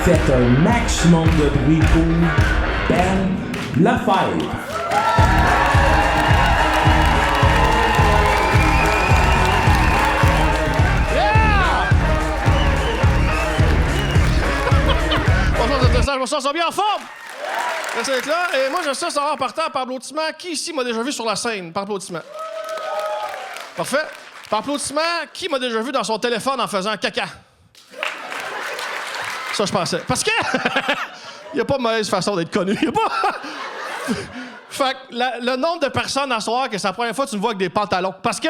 Faites un maximum de bruit pour Ben Lafayette. Je me sens bien en forme! Merci d'être là. Et moi, je sais savoir en partant par applaudissement qui ici m'a déjà vu sur la scène, par applaudissement. Parfait. Par applaudissement, qui m'a déjà vu dans son téléphone en faisant caca? Ça, je pensais. Parce que il n'y a pas de mauvaise façon d'être connu. Y a pas... Fait que le nombre de personnes à soir que c'est la première fois que tu me vois avec des pantalons. Parce que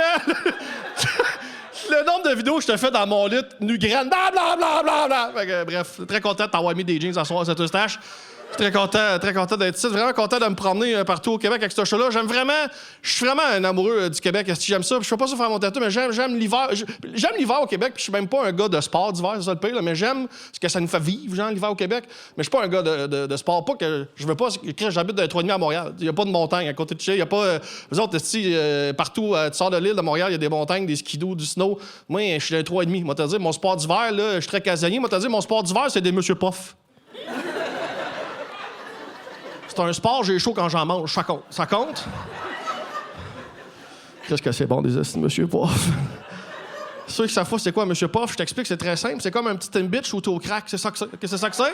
le nombre de vidéos que je te fais dans mon lit, nu graine, blablabla. Fait que, bref, très content de t'avoir mis des jeans à soir, cette eustache. Je suis très content d'être ici. Vraiment content de me promener partout au Québec avec ce show-là. Je suis vraiment un amoureux du Québec. Est-ce que j'aime ça? Puis je fais pas ça faire mon tatou, mais j'aime l'hiver. J'aime l'hiver au Québec, puis je suis même pas un gars de sport d'hiver, c'est ça le pire, là, mais j'aime ce que ça nous fait vivre, genre, l'hiver au Québec. Mais je suis pas un gars de sport. Pas que je veux pas. J'habite dans les 3,5 à Montréal. Il y a pas de montagne à côté de chez. Il y a pas. Vous autres, ici, partout, tu sors de l'île de Montréal, il y a des montagnes, des skidoo, du snow. Moi, je suis dans les 3,5. Moi, t'as dit, mon sport d'hiver, là, je suis très casanier. Moi, t'as dit, mon sport d'hiver, c'est des Monsieur Poff. C'est un sport, j'ai chaud quand j'en mange. Ça compte. Ça compte? Qu'est-ce que c'est bon, des Monsieur Poff? Ceux qui savent pas c'est quoi, Monsieur Poff, je t'explique, c'est très simple. C'est comme un petit Timbit shooté au crack. C'est ça que c'est? C'est ça que c'est?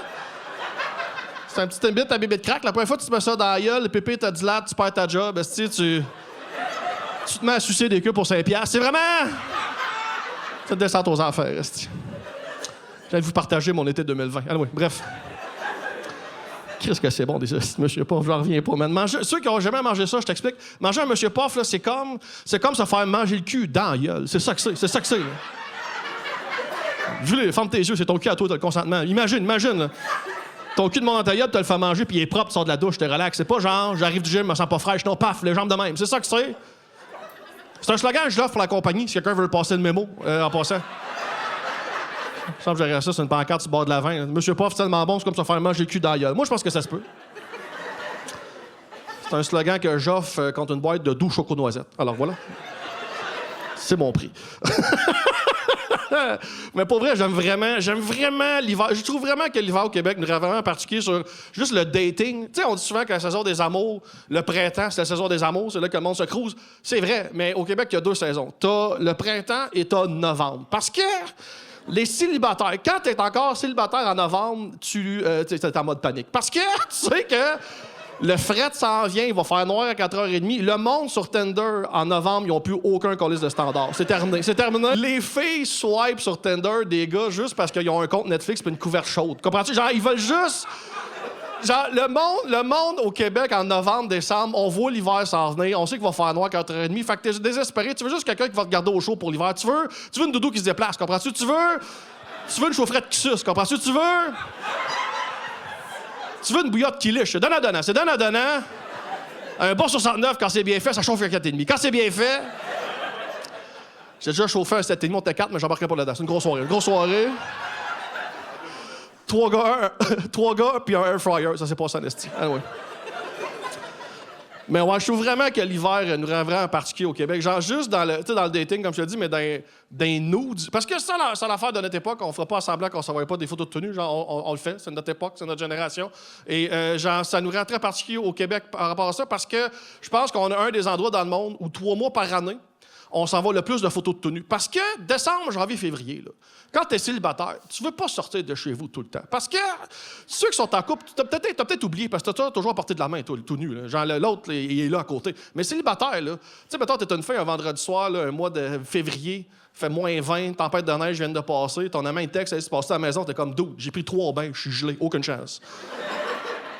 C'est un petit Timbit à bébé de crack. La première fois que tu te mets ça dans la gueule, le pépé t'a dit là, tu perds ta job. Tu te mets à sucer des queues pour 5$. C'est vraiment... Ça te descend aux enfers, esti. J'allais vous partager mon été 2020. Allez, oui, bref. Qu'est-ce que c'est bon, des Monsieur Poff, j'en reviens pas, man. Ceux qui ont jamais mangé ça, je t'explique. Manger un Monsieur Poff, là, c'est comme se faire manger le cul dans la gueule. C'est ça que c'est. C'est ça que c'est, là. Julie, ferme tes yeux, c'est ton cul à toi, t'as le consentement. Imagine, là. Ton cul de monde dans ta gueule, tu le fais manger, puis il est propre, tu sors de la douche, t'es relax. C'est pas genre, j'arrive du gym, je me sens pas fraîche. Non, paf, les jambes de même. C'est ça que c'est. C'est un slogan que je l'offre pour la compagnie, si quelqu'un veut le passer le mémo, en passant. Il me semble que j'aurais ça sur une pancarte sur le bord de la vin. Monsieur Poff, c'est tellement bon, c'est comme ça faire manger le cul dans la gueule. Moi, je pense que ça se peut. C'est un slogan que j'offre contre une boîte de doux choco-noisettes. Alors voilà. C'est mon prix. Mais pour vrai, j'aime vraiment l'hiver. Je trouve vraiment que l'hiver au Québec nous rend vraiment particulier sur juste le dating. Tu sais, on dit souvent que la saison des amours, le printemps, c'est la saison des amours, c'est là que le monde se crouse. C'est vrai, mais au Québec, il y a 2 saisons. T'as le printemps et t'as novembre. Parce que les célibataires, quand t'es encore célibataire en novembre, t'es en mode panique. Parce que tu sais que le fret s'en vient, il va faire noir à 4h30. Le monde sur Tinder, en novembre, ils n'ont plus aucun colis de standard. C'est terminé. C'est terminé. Les filles swipe sur Tinder des gars juste parce qu'ils ont un compte Netflix et une couverte chaude. Comprends-tu? Genre, ils veulent juste... Genre, le monde au Québec, en novembre, décembre, on voit l'hiver s'en venir. On sait qu'il va faire noir à 4h30. Fait que t'es désespéré. Tu veux juste quelqu'un qui va te garder au chaud pour l'hiver. Tu veux une doudou qui se déplace. Comprends-tu? Tu veux une chaufferette qui suce. Comprends-tu? Tu veux une bouillotte qui liche. C'est donnant-donnant. C'est donnant-donnant. Un bon 69, quand c'est bien fait, ça chauffe à 4,5. Quand c'est bien fait... J'ai déjà chauffé un 7,5, on était 4, mais j'embarquerai pas là-dedans. C'est une grosse soirée. Une grosse soirée. 3 gars, puis un air fryer. Ça, c'est pas ça, Nesty. Ah, ouais. Mais ouais, je trouve vraiment que l'hiver nous rend vraiment particulier au Québec. Genre, juste dans le dating, comme je te dis, mais dans les nudes. Parce que c'est l'affaire de notre époque. On fera pas semblant qu'on s'envoie pas des photos de tenue. Genre, on le fait. C'est notre époque, c'est notre génération. Et genre, ça nous rend très particulier au Québec par rapport à ça parce que je pense qu'on a un des endroits dans le monde où 3 mois par année, on s'envoie le plus de photos de tenue. Parce que décembre, janvier, février, là, quand t'es célibataire, tu veux pas sortir de chez vous tout le temps. Parce que ceux qui sont en couple, t'as peut-être oublié, parce que t'as toujours à portée de la main, toi, tout nu. Là. Genre, l'autre, il est là à côté. Mais célibataire, là, tu sais, mettons, t'es une fille un vendredi soir, là, un mois de février, fait moins 20, tempête de neige vient de passer, ton amant, il texte, elle se passe à la maison, t'es comme, dude, j'ai pris 3 bains, je suis gelé, aucune chance.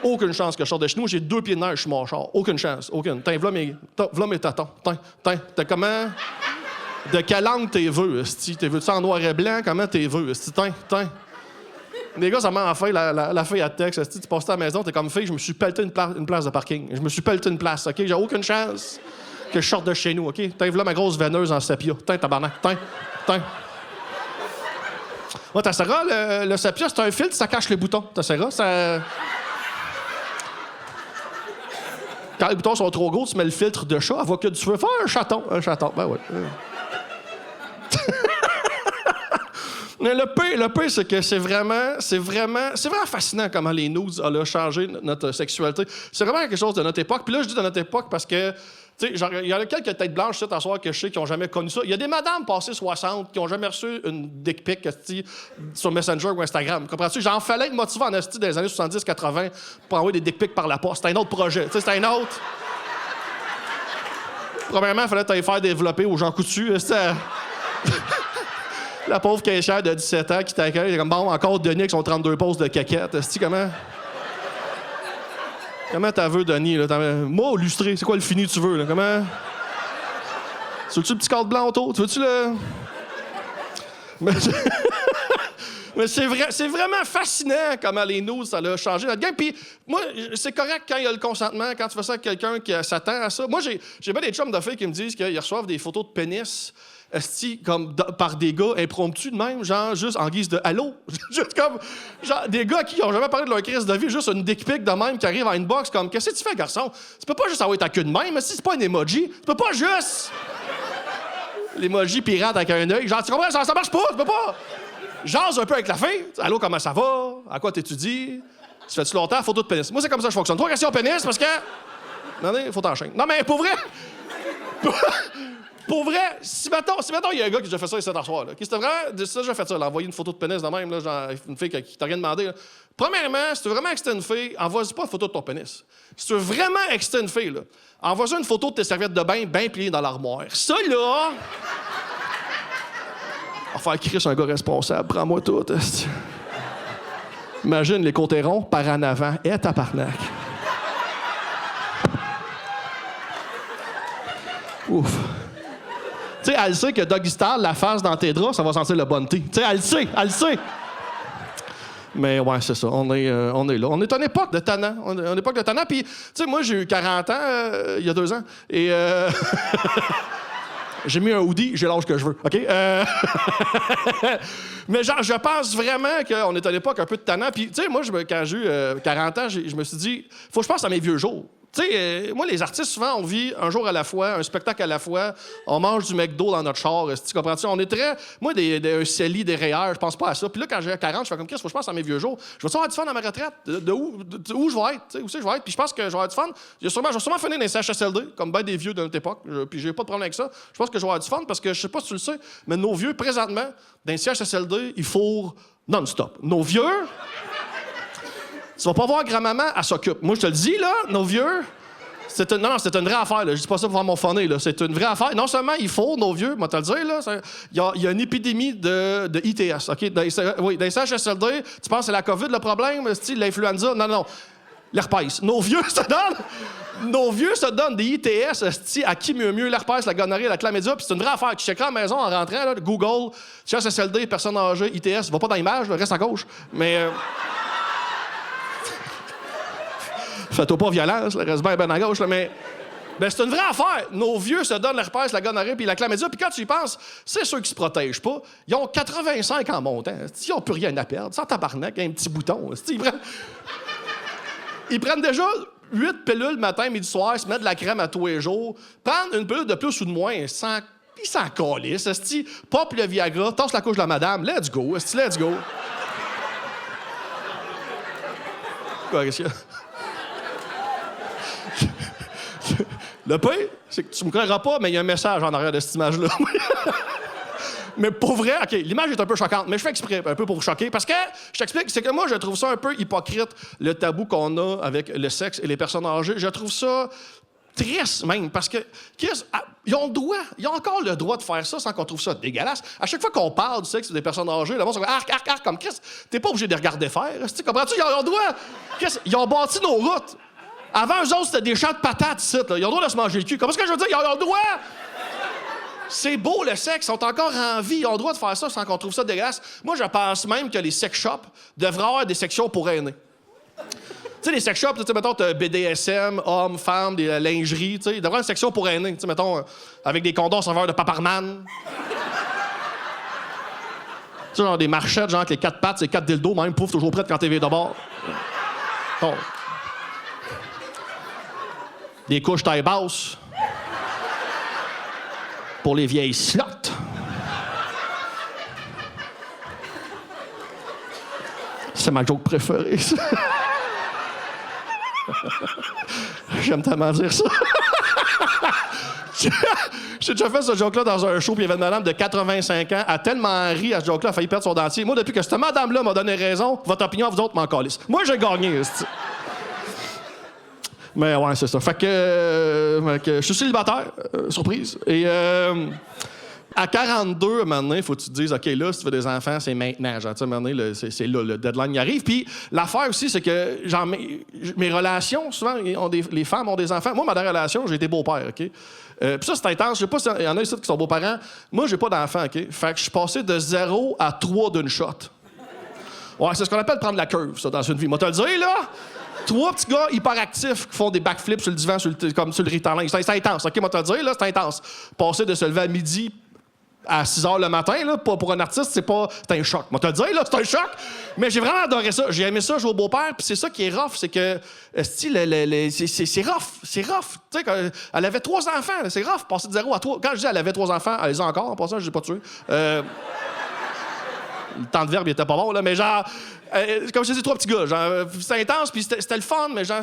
Aucune chance que je sorte de chez nous. J'ai 2 pieds de neige, je suis mon char. Aucune chance. Aucune. V'là mes tatons. T'as comment... De quelle langue t'es veux, esti? T'es veux-tu en noir et blanc? Comment t'es veux, esti? Les gars, ça m'a fait la fille à texte, esti. Tu passes à la maison, t'es comme fille, je me suis pelleté une place de parking. Je me suis pelleté une place, OK? J'ai aucune chance que je sorte de chez nous, OK? V'là ma grosse veineuse en sépia. Tabarnak. Ouais, ta Sarah, le sépia, c'est un filtre, ça cache les boutons. Ta Sarah, ça... Quand les boutons sont trop gros, tu mets le filtre de chat, elle voit que tu veux faire un chaton. Ben ouais. Mais le pire, c'est que c'est vraiment fascinant comment les nudes ont changé notre sexualité. C'est vraiment quelque chose de notre époque. Puis là, je dis de notre époque parce que, tu sais, genre, il y en a quelques têtes blanches, à soir, que je sais qui n'ont jamais connu ça. Il y a des madames passées 60 qui n'ont jamais reçu une dick pic sur Messenger ou Instagram. Comprends-tu? J'en fallait être motivé en esti des années 70-80 pour envoyer des dick pics par la poste. C'était un autre projet. Tu sais, c'était un autre. Premièrement, il fallait t'aller faire développer aux gens coutus. La pauvre caissière de 17 ans qui t'accueille, comme bon, encore Denis avec son 32 pouces de caquette. Esti, comment t'as vu, Denis? Là? Moi, lustré, c'est quoi le fini que tu veux? Là? Comment. Tu veux-tu le petit cadre blanc autour? Tu veux-tu le. Mais c'est vraiment fascinant comment les news, ça a changé notre game. Puis moi, c'est correct quand il y a le consentement, quand tu fais ça avec quelqu'un qui s'attend à ça. Moi, j'ai bien des chums de filles qui me disent qu'ils reçoivent des photos de pénis comme par des gars impromptus de même, genre juste en guise de « allô ». Juste comme, genre, des gars qui ont jamais parlé de leur crise de vie, juste une dick pic de même qui arrive à une box comme « Qu'est-ce que tu fais, garçon? Tu peux pas juste avoir ta queue de même, mais si c'est pas un emoji, tu peux pas juste... » L'emoji pirate avec un œil, genre, tu comprends? Ça marche pas, tu peux pas... Jase un peu avec la fille. « Allô, comment ça va? À quoi t'étudies? Tu fais-tu longtemps? Photo de pénis. » Moi, c'est comme ça que je fonctionne. 3 questions pénis, parce que... Non, faut t'enchaîner. Non, mais pour vrai... Pour vrai, si mettons, il y a un gars qui a déjà fait ça ici ce soir, là, qui c'était vraiment déjà fait ça, envoyer une photo de pénis de même, là, genre une fille qui t'a rien demandé. Là. Premièrement, si tu veux vraiment exciter une fille, envoie-y pas une photo de ton pénis. Si tu veux vraiment exciter une fille, là, envoie-y une photo de tes serviettes de bain bien pliées dans l'armoire. Ça, là... Enfin, Chris, un gars responsable, prends-moi tout. Imagine les côtés par en avant. Tabarnak. Ouf. Tu sais, elle sait que Doggy Style, la face dans tes draps, ça va sentir le Bounty. Tu sais, elle le sait. Mais ouais, c'est ça, on est là. On est à une époque de tannant. Puis, tu sais, moi, j'ai eu 40 ans il y a 2 ans. Et j'ai mis un hoodie, j'ai l'âge que je veux, OK? Mais genre, je pense vraiment qu'on est à une époque un peu de tannant. Puis, tu sais, moi, quand j'ai eu 40 ans, je me suis dit, faut que je pense à mes vieux jours. Tu sais, moi, les artistes, souvent, on vit un jour à la fois, un spectacle à la fois. On mange du McDo dans notre char, tu comprends-tu? On est très... Moi, un CELI, des REER, je pense pas à ça. Puis là, quand j'ai 40, je fais comme, qu'est-ce que je pense à mes vieux jours? Je vais avoir du fun à ma retraite? De où je vais être? Où c'est que je vais être? Puis je pense que je vais avoir du fun. Je vais sûrement finir dans les CHSLD, comme ben des vieux de notre époque. Puis j'ai pas de problème avec ça. Je pense que je vais avoir du fun parce que je sais pas si tu le sais, mais nos vieux, présentement, dans les CHSLD, ils fourrent non-stop. Nos vieux... Tu vas pas voir grand-maman, elle s'occupe. Moi, je te le dis, là, nos vieux... c'est une vraie affaire, là. Je dis pas ça pour faire mon phoné, là. C'est une vraie affaire. Non seulement il faut, nos vieux, moi te le dire, là, il y a une épidémie de ITS, OK? Dans les CHSLD, tu penses que c'est la COVID le problème, l'influenza? Non. L'herpès. Nos vieux se donnent des ITS, à qui mieux, l'herpès, la gonorrhée, la chlamydia, puis c'est une vraie affaire. Tu checkeras à la maison en rentrant, là, Google, CHSLD, personne âgée, ITS, va pas dans l'image, reste à gauche, mais... Fais-toi pas violence, reste bien à gauche, là, mais... Ben, c'est une vraie affaire. Nos vieux se donnent l'herpès, la gonorrhée puis la chlamydia, puis quand tu y penses, c'est ceux qui se protègent pas. Ils ont 85 en montant. Ils ont plus rien à perdre. Sans tabarnak, un petit bouton. Ils prennent déjà 8 pilules matin, midi, soir, se mettent de la crème à tous les jours. Prendre une pilule de plus ou de moins, ils s'en calissent. Pop le Viagra, tasse la couche de la madame. Let's go. Let's go. Quoi, qu'est-ce qu'il y a? Le pire, c'est que tu me croiras pas, mais il y a un message en arrière de cette image-là. Mais pour vrai, OK, l'image est un peu choquante, mais je fais exprès un peu pour vous choquer, parce que, je t'explique, c'est que moi, je trouve ça un peu hypocrite, le tabou qu'on a avec le sexe et les personnes âgées. Je trouve ça triste, même, parce que, Chris, ils ont encore le droit de faire ça sans qu'on trouve ça dégueulasse. À chaque fois qu'on parle du sexe des personnes âgées, le monde se dit arc, comme Chris, t'es pas obligé de les regarder faire. Comprends-tu? Ils ont le droit. Chris, ils ont bâti nos routes. Avant, eux autres, c'était des champs de patates, ici, là. Ils ont le droit de se manger le cul. Comment est-ce que je veux dire? Ils ont le droit! C'est beau, le sexe. Ils sont encore en vie. Ils ont le droit de faire ça sans qu'on trouve ça dégueulasse. Moi, je pense même que les sex shops devraient avoir des sections pour aînés. Tu sais, les sex shops, tu sais, mettons, t'as BDSM, hommes, femmes, des lingeries, tu sais. Ils devraient avoir une section pour aînés. Tu sais, mettons, avec des condoms saveur de Paparman. Tu sais, genre des marchettes, genre avec les 4 pattes, c'est 4 dildos, même, pouf, toujours prêtes quand t'es de bord. Bon. Des couches taille basse pour les vieilles slottes. C'est ma joke préférée, ça. J'aime tellement dire ça. J'ai déjà fait ce joke-là dans un show, puis il y avait une madame de 85 ans, elle a tellement ri à ce joke-là, elle a failli perdre son dentier. Moi, depuis que cette madame-là m'a donné raison, votre opinion à vous autres m'en calisse. Moi, j'ai gagné, c'est... Mais ouais, c'est ça. Fait que je suis célibataire, surprise. Et à 42, à un moment donné, faut que tu te dises, OK, là, si tu veux des enfants, c'est maintenant. Genre, tu sais, à un moment donné, c'est là, le deadline y arrive. Puis l'affaire aussi, c'est que genre, mes relations, souvent, les femmes ont des enfants. Moi, ma dernière relation, j'ai été beau-père, OK? Puis ça, c'est intense. Je sais pas s'il y en a ici qui sont beaux-parents. Moi, j'ai pas d'enfants, OK? Fait que je suis passé de 0 à 3 d'une shot. Ouais, c'est ce qu'on appelle prendre la curve, ça, dans une vie. Moi, te le dire, là... 3 petits gars hyperactifs qui font des backflips sur le divan, comme sur le Ritalin. C'est intense, OK, moi te le dire, là, c'est intense. Passer de se lever à midi à 6 h le matin, là, pour un artiste, c'est un choc. Moi te le dire, là, c'est un choc. Mais j'ai vraiment adoré ça. J'ai aimé ça jouer au beau-père, puis c'est ça qui est rough, c'est que, c'est rough. C'est rough. Tu sais, elle avait 3 enfants, c'est rough, passer de 0 à 3. Quand je dis elle avait 3 enfants, elle les a encore, en passant, je les ai pas tués. Le temps de verbe, il était pas bon, là, mais genre... comme je te dis, 3 petits gars, genre, c'était intense, puis c'était le fun, mais genre,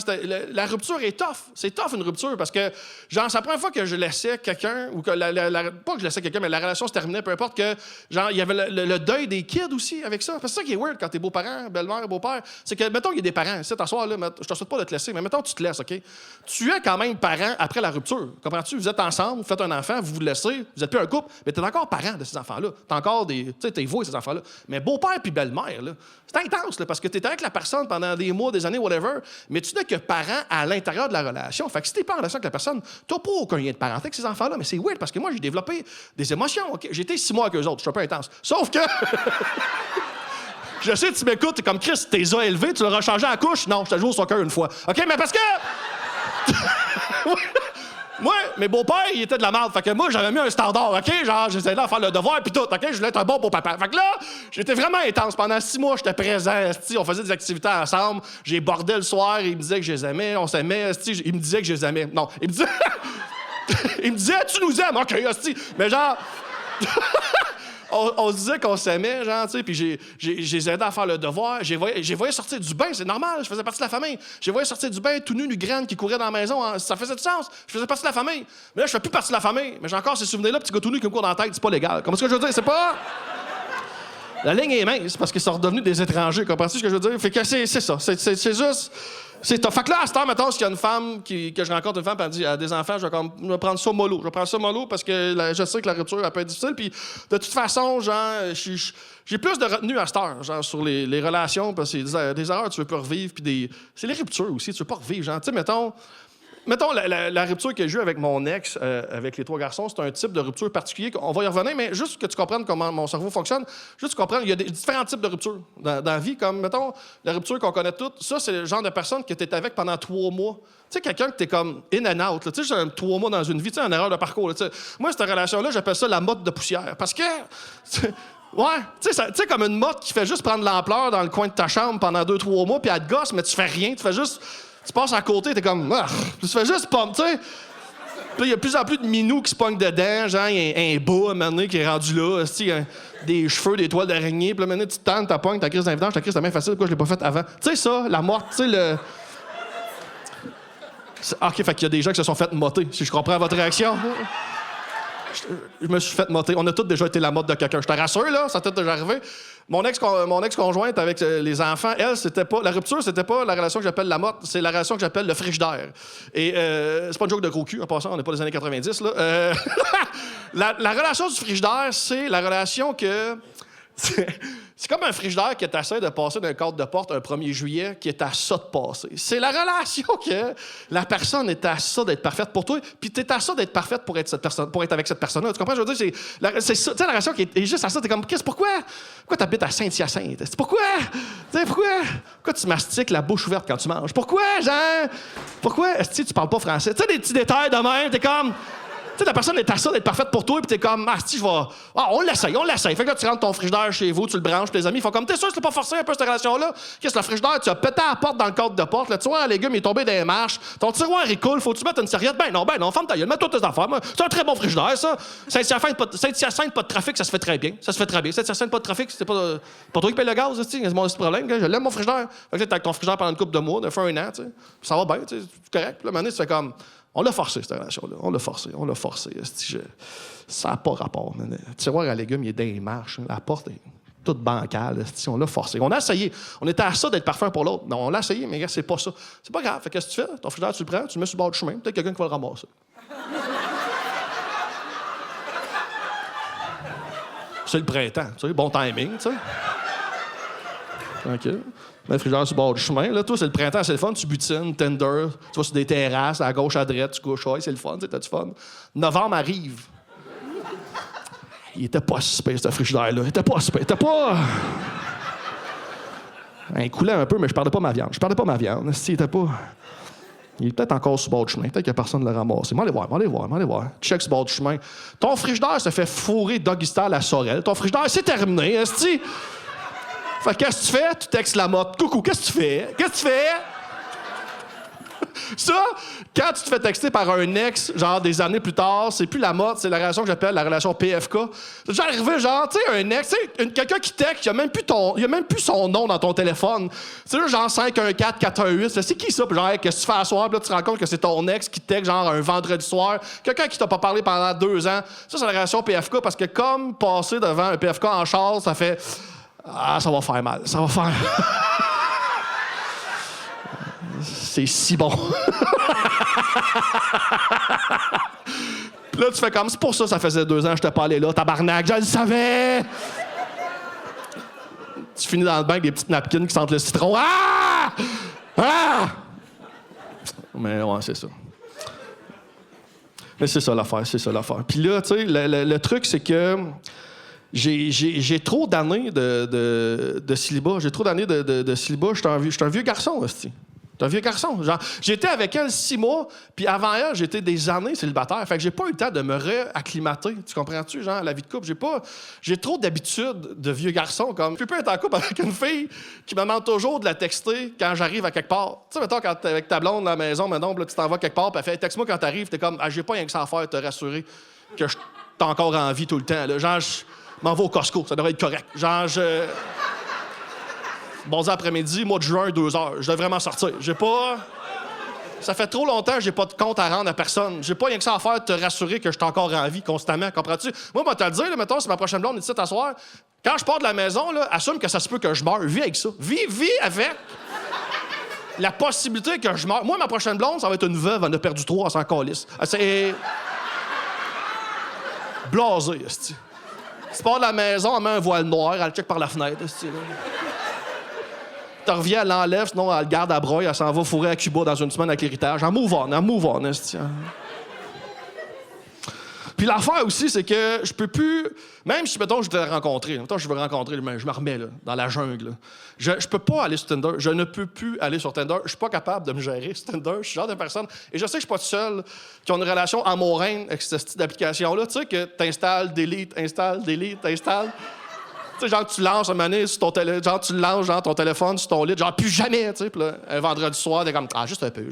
la rupture est tough. C'est tough, une rupture, parce que, genre, c'est la première fois que je laissais quelqu'un, ou que pas que je laissais quelqu'un, mais la relation se terminait, peu importe, que, genre, il y avait le deuil des kids aussi avec ça. Parce que c'est ça qui est weird quand t'es beau-parent, belle-mère, beau-père, c'est que, mettons, il y a des parents, c'est t'asseoir là, je te souhaite pas de te laisser, mais mettons, tu te laisses, OK? Tu es quand même parent après la rupture. Comprends-tu? Vous êtes ensemble, vous faites un enfant, vous vous laissez, vous êtes plus un couple, mais t'es encore parent de ces enfants-là. T'as encore tu sais, t'es vous et ces enfants-là. Mais beau-père puis belle-mère, là, c'est intense, là, parce que t'es avec la personne pendant des mois, des années, whatever, mais tu n'es que parent à l'intérieur de la relation. Fait que si t'es pas en relation avec la personne, t'as pas aucun lien de parenté avec ces enfants-là. Mais c'est weird, parce que moi, j'ai développé des émotions. Okay? J'ai été 6 mois avec eux autres, je suis un peu intense. Sauf que... Je sais, tu m'écoutes, t'es comme Chris, t'es élevés, tu l'auras changé à la couche? Non, je t'ai joué au soccer une fois. OK, mais parce que... Moi, mes beaux-pères, ils étaient de la merde. Fait que moi, j'avais mis un standard, OK? Genre, j'essayais de faire le devoir puis tout, OK? Je voulais être un bon beau-papa. Fait que là, j'étais vraiment intense. Pendant 6 mois, j'étais présent. On faisait des activités ensemble. J'ai bordé le soir. Il me disait que je les aimais. On s'aimait. Il me disait que je les aimais. Non, il me disait... il me disait, tu nous aimes. OK, hostie. Mais genre... on se disait qu'on s'aimait, genre, tu sais, puis j'ai aidé à faire le devoir. J'ai voyé sortir du bain, c'est normal, je faisais partie de la famille. J'ai voyé sortir du bain tout nu, nu graine qui courait dans la maison, hein, ça faisait du sens. Je faisais partie de la famille. Mais là, je fais plus partie de la famille. Mais j'ai encore ces souvenirs-là, petit gars tout nu qui me court dans la tête, c'est pas légal. Comment est-ce que je veux dire? C'est pas... La ligne est mince parce qu'ils sont redevenus des étrangers, comprends-tu ce que je veux dire? Fait que c'est ça, c'est juste... C'est tough. Fait que là, à cette heure, mettons, s'il y a une femme que je rencontre, une femme, puis elle dit à des enfants, je vais prendre ça mollo. Je vais prendre ça mollo parce que je sais que la rupture, elle peut être difficile. Puis de toute façon, genre, j'ai plus de retenue à cette heure, genre, sur les relations, parce que c'est des erreurs que tu veux pas revivre, puis c'est les ruptures aussi, tu veux pas revivre. Genre, tu sais, mettons, la rupture que j'ai eue avec mon ex, avec les 3 garçons, c'est un type de rupture particulier. On va y revenir, mais juste que tu comprennes comment mon cerveau fonctionne, juste que tu comprennes, il y a différents types de ruptures dans la vie, comme, mettons, la rupture qu'on connaît toutes. Ça, c'est le genre de personne que tu es avec pendant 3 mois. Tu sais, quelqu'un que tu es comme in and out. Tu sais, j'ai 3 mois dans une vie, tu sais, une erreur de parcours. Là, moi, cette relation-là, j'appelle ça la motte de poussière. Parce que... Ouais, tu sais, comme une motte qui fait juste prendre l'ampleur dans le coin de ta chambre pendant 2-3 mois, puis elle te gosse, mais tu fais rien, tu fais juste... Tu passes à côté, t'es comme... tu fais juste pomme, tu sais. Puis il y a de plus en plus de minous qui se pognent dedans, genre, il y a un bas, à un moment donné, qui est rendu là, des cheveux, des toiles d'araignée, puis là, maintenant, tu te tentes, ta pogne, ta crise d'invitation, ta crise, c'est bien facile, pourquoi je l'ai pas faite avant? Tu sais, ça, la morte, tu sais, le... OK, fait qu'il y a des gens qui se sont fait motter, si je comprends votre réaction. Je me suis fait motter. On a tous déjà été la motte de quelqu'un. Je te rassure, là, ça t'est déjà arrivé. Mon ex-conjointe avec les enfants, elle, c'était pas... La rupture, c'était pas la relation que j'appelle la motte, c'est la relation que j'appelle le frigidaire. Et c'est pas une joke de gros cul, en passant, on n'est pas des années 90, là. La relation du frigidaire, c'est la relation que... C'est comme un frigidaire qui t'essaie de passer d'un cadre de porte un 1er juillet qui est à ça de passer. C'est la relation que la personne est à ça d'être parfaite pour toi, puis t'es à ça d'être parfaite pour être avec cette personne-là. Tu comprends? Je veux dire, c'est ça, tu sais, la relation qui est juste à ça. T'es comme, pourquoi t'habites à Saint-Hyacinthe? Pourquoi tu mastiques la bouche ouverte quand tu manges? Pourquoi est-ce que tu parles pas français? Tu sais, des petits détails de même, t'es comme... sais, la personne est à ça d'être parfaite pour toi, puis t'es comme, ah, si, je vais. Ah, on l'essaye. Fait que là, tu rentres ton frigidaire chez vous, tu le branches, tes amis font comme, t'es sûr que c'est pas forcé un peu cette relation-là? Qu'est-ce que le frigidaire, tu as pété à la porte dans le cadre de porte, le tiroir à légumes il est tombé dans les marches, ton tiroir il coule, faut-tu mettre une serviette? Ben non, ferme ta gueule, mets toutes tes affaires. C'est un très bon frigidaire, ça. Saint-Hyacinthe, pas de trafic, ça se fait très bien. Saint-Hyacinthe, pas de trafic, c'est pas toi qui paye le gaz, c'est mon problème, je l'aime mon frigidaire. Fait que t'as avec ton frigidaire pendant une couple de mois, de fait un an, tu sais. Ça va bien, tu sais, c'est correct. Puis là, maintenant, tu fais comme. On l'a forcé, cette relation-là. On l'a forcé. Ça n'a pas rapport. Le tiroir à légumes, il est dans les marches. La porte est toute bancale. On l'a forcé. On a essayé. On était à ça d'être parfait pour l'autre. Non, on l'a essayé, mais regarde, c'est pas ça. C'est pas grave. Fait qu'est-ce que tu fais? Ton frigidaire, tu le prends, tu le mets sur le bord du chemin. Peut-être quelqu'un qui va le ramasser. C'est le printemps, tu sais. Bon timing, tu sais. Tranquille. Mets le frigidaire sur le bord du chemin. Là, toi, c'est le printemps, c'est le fun. Tu butines, Tinder, tu vas sur des terrasses, à gauche, à droite, tu couches. Ouais, c'est le fun, t'as du fun. Novembre arrive. Il était pas si pire, ce frigidaire-là. Il était pas si pire. Il était pas. Il coulait un peu, mais je perdais pas ma viande. Il était pas. Il est peut-être encore sur le bord du chemin. Peut-être que personne ne l'a ramassé. M'allez voir. Check sur le bord du chemin. Ton frigidaire se fait fourrer doggy style à Sorel. Ton frigidaire, c'est terminé, esti. Fait que qu'est-ce que tu fais? Tu textes la motte. Coucou, qu'est-ce que tu fais? Ça, quand tu te fais texter par un ex, genre des années plus tard, c'est plus la motte, c'est la relation que j'appelle la relation PFK. C'est déjà arrivé, genre, tu sais, un ex, quelqu'un qui texte, il y a même plus son nom dans ton téléphone. C'est là, genre 514-418. C'est qui ça? Puis genre, hey, qu'est-ce que tu fais à soir? Puis là, tu te rends compte que c'est ton ex qui texte, genre, un vendredi soir. Quelqu'un qui t'a pas parlé pendant 2 ans. Ça, c'est la relation PFK parce que comme passer devant un PFK en char, ça fait. Ah, ça va faire mal. C'est si bon. Puis là, tu fais comme, c'est pour ça faisait 2 ans que je t'ai pas allé là, tabarnak, je le savais! Tu finis dans le bain avec des petites napkins qui sentent le citron. Ah! Ah! Mais ouais, c'est ça. Mais c'est ça l'affaire. Puis là, tu sais, le truc, c'est que j'ai trop d'années de célibat. J'ai trop d'années de célibat. Je suis un vieux garçon, hostie. T'es un vieux garçon. Genre, j'étais avec elle 6 mois, puis avant elle, j'étais des années célibataire. Fait que j'ai pas eu le temps de me réacclimater. Tu comprends-tu, genre, la vie de couple? J'ai trop d'habitudes de vieux garçon. Comme, je peux pas être en couple avec une fille qui me demande toujours de la texter quand j'arrive à quelque part. Tu sais, mettons, quand t'es avec ta blonde à la maison, maintenant, là, tu t'en vas quelque part, puis elle fait, texte-moi quand t'arrives, t'es comme, ah, j'ai pas rien que ça à faire, te rassurer que t'as encore envie tout le temps. Là. Genre, je m'en vais au Costco, ça devrait être correct. Genre, bon après-midi, mois de juin, 2 heures. Je devrais m'en sortir. Ça fait trop longtemps que j'ai pas de compte à rendre à personne. J'ai pas rien que ça à faire de te rassurer que je suis encore en vie constamment. Comprends-tu? Moi, moi, te le dire, là, mettons, c'est ma prochaine blonde, on est ici t'asseoir. Quand je pars de la maison, là, assume que ça se peut que je meure. Vis avec ça. Vis avec la possibilité que je meure. Moi, ma prochaine blonde, ça va être une veuve, elle en a perdu 3, elle s'en calisse. C'est blasé, esti. Tu pars de la maison, elle met un voile noir, elle check par la fenêtre, esti, là. Tu reviens, elle l'enlève, sinon elle le garde à broye, elle s'en va fourrer à Cuba dans une semaine avec l'héritage. En move on, esti. Puis l'affaire aussi, c'est que je peux plus... Même si, mettons, je veux te rencontrer, mettons, je veux rencontrer, je me remets, là, dans la jungle. Là. Je peux pas aller sur Tinder. Je ne peux plus aller sur Tinder. Je suis pas capable de me gérer sur Tinder. Je suis le genre de personne... Et je sais que je suis pas tout seul qui ont une relation amoureuse avec ce type d'application-là. Tu sais que t'installes, delete, installes. Tu sais, genre, tu lances un mané sur ton téléphone, genre, tu lances, genre, ton téléphone sur ton lit, genre, plus jamais, tu sais. Puis là, un vendredi soir, t'es comme, ah, juste un peu.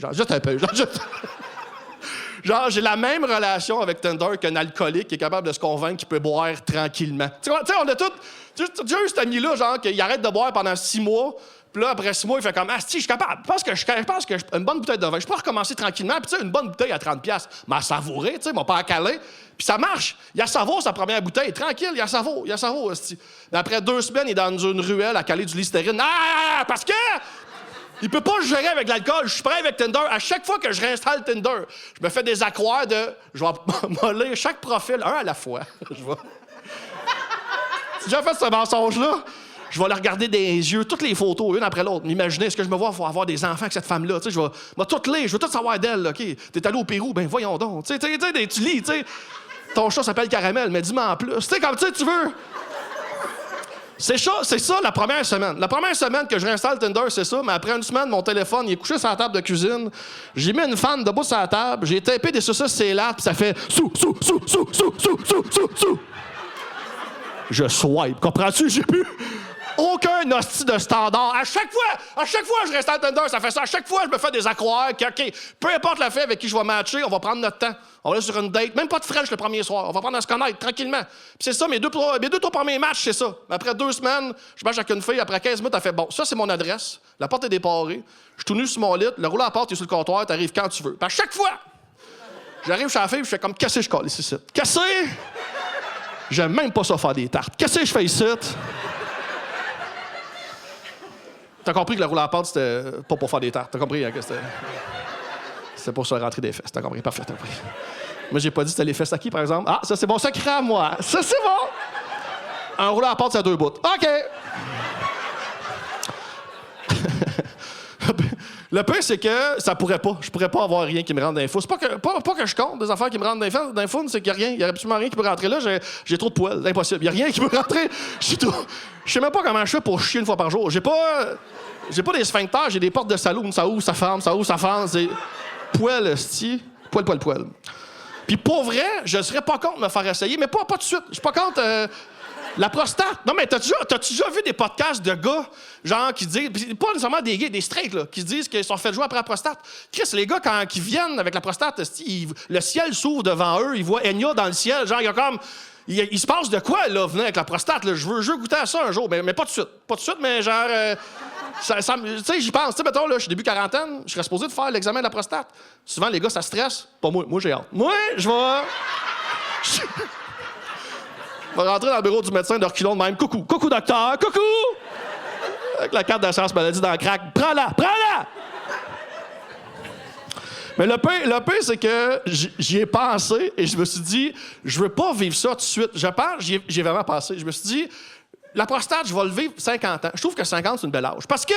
Genre, j'ai la même relation avec Tinder qu'un alcoolique qui est capable de se convaincre qu'il peut boire tranquillement. Tu sais, on a tous... Tu as eu cet ami-là, genre, qu'il arrête de boire pendant 6 mois, puis là, après 6 mois, il fait comme, ah, si, je suis capable. Je pense que une bonne bouteille de vin, je peux recommencer tranquillement, puis tu sais, une bonne bouteille à 30$, mais à savourer, tu sais, m'a pas à caler. Puis ça marche. Il a savoure sa première bouteille. Tranquille, il a savoure, esti. Mais après 2 semaines, il est dans une ruelle à caler du Listerine. Ah, parce que... Il peut pas se gérer avec l'alcool. Je suis prêt avec Tinder. À chaque fois que je réinstalle Tinder, je me fais des accroires de... Je vais moller chaque profil, un à la fois. Je vais... Si j'ai fait ce mensonge-là, je vais le regarder des yeux, toutes les photos, une après l'autre. M'imaginer, est-ce que je me vois avoir des enfants avec cette femme-là? Tu sais, je vais toutes lire, je veux tout savoir d'elle. OK, t'es allé au Pérou, ben voyons donc. Tu sais, tu lis, tu sais. Ton chat s'appelle Caramel, mais dis-moi en plus. Tu sais, comme tu veux. C'est ça la première semaine. La première semaine que je réinstalle Tinder, c'est ça. Mais après une semaine, mon téléphone, il est couché sur la table de cuisine. J'ai mis une fan debout sur la table. J'ai tapé des saucisses Célat, puis ça fait sous. Je swipe. Comprends-tu? J'ai plus aucun hostie de standard. À chaque fois, je réinstalle Tinder, ça fait ça. À chaque fois, je me fais des accroires que, OK, peu importe la fille avec qui je vais matcher, on va prendre notre temps. On va aller sur une date. Même pas de French le premier soir. On va prendre à se connaître tranquillement. Puis c'est ça, mes deux trois premiers matchs, c'est ça. Après 2 semaines, je match avec une fille. Après 15 minutes, elle fait bon, ça, c'est mon adresse. La porte est déparée. Je suis tout nu sur mon lit. Le rouleau à la porte est sur le comptoir. T'arrives quand tu veux. Puis à chaque fois, j'arrive chez la fille, je fais comme casser, je colle ici. Casser! J'aime même pas ça faire des tartes. Casser, je fais ici. T'as compris que le rouleau à la porte, c'était pas pour faire des tartes. T'as compris hein, que c'était pour se rentrer des fesses. T'as compris? Parfait, t'as compris. Moi, j'ai pas dit c'était les fesses à qui, par exemple. Ah, ça, c'est bon. Ça crée à moi. Ça, c'est bon. Un rouleau à la porte, c'est à 2 bouts. OK. Le pire, c'est que ça pourrait pas. Je pourrais pas avoir rien qui me rentre dans les fous. C'est pas que je compte des affaires qui me rentrent dans les fous, c'est qu'il y a rien. Il y a absolument rien qui peut rentrer là. J'ai trop de poils. C'est impossible. Il y a rien qui peut rentrer. Je sais même pas comment je fais pour chier une fois par jour. J'ai pas des sphincters, j'ai des portes de saloon. Ça ouvre, ça ferme, ça ouvre, ça ferme. C'est poil, esti. Poil. Puis pour vrai, je serais pas contre me faire essayer, mais pas tout de suite. Je suis pas contre la prostate. Non, mais t'as-tu déjà vu des podcasts de gars, genre, qui disent, pas nécessairement des gays, des straights, là, qui disent qu'ils sont fait jouer après la prostate? Chris, les gars, quand ils viennent avec la prostate, le ciel s'ouvre devant eux, ils voient Enya dans le ciel, genre, il y a comme... Il se passe de quoi, là, venir avec la prostate? Là? Je veux goûter à ça un jour, mais pas tout de suite. Pas tout de suite, mais genre... tu sais, j'y pense. Tu sais, mettons, là, je suis début quarantaine, je serais supposé de faire l'examen de la prostate. Souvent, les gars, ça stresse. Pas moi. Moi, j'ai hâte. Moi, je vais... Je vais rentrer dans le bureau du médecin de reculons de même. Coucou, docteur, coucou! Avec la carte d'assurance maladie dans le crack. Prends-la! Mais le pire, c'est que j'y ai pensé et je me suis dit, je veux pas vivre ça tout de suite. Je pense, j'y ai vraiment pensé. Je me suis dit, la prostate, je vais le vivre 50 ans. Je trouve que 50, c'est une belle âge. Parce que,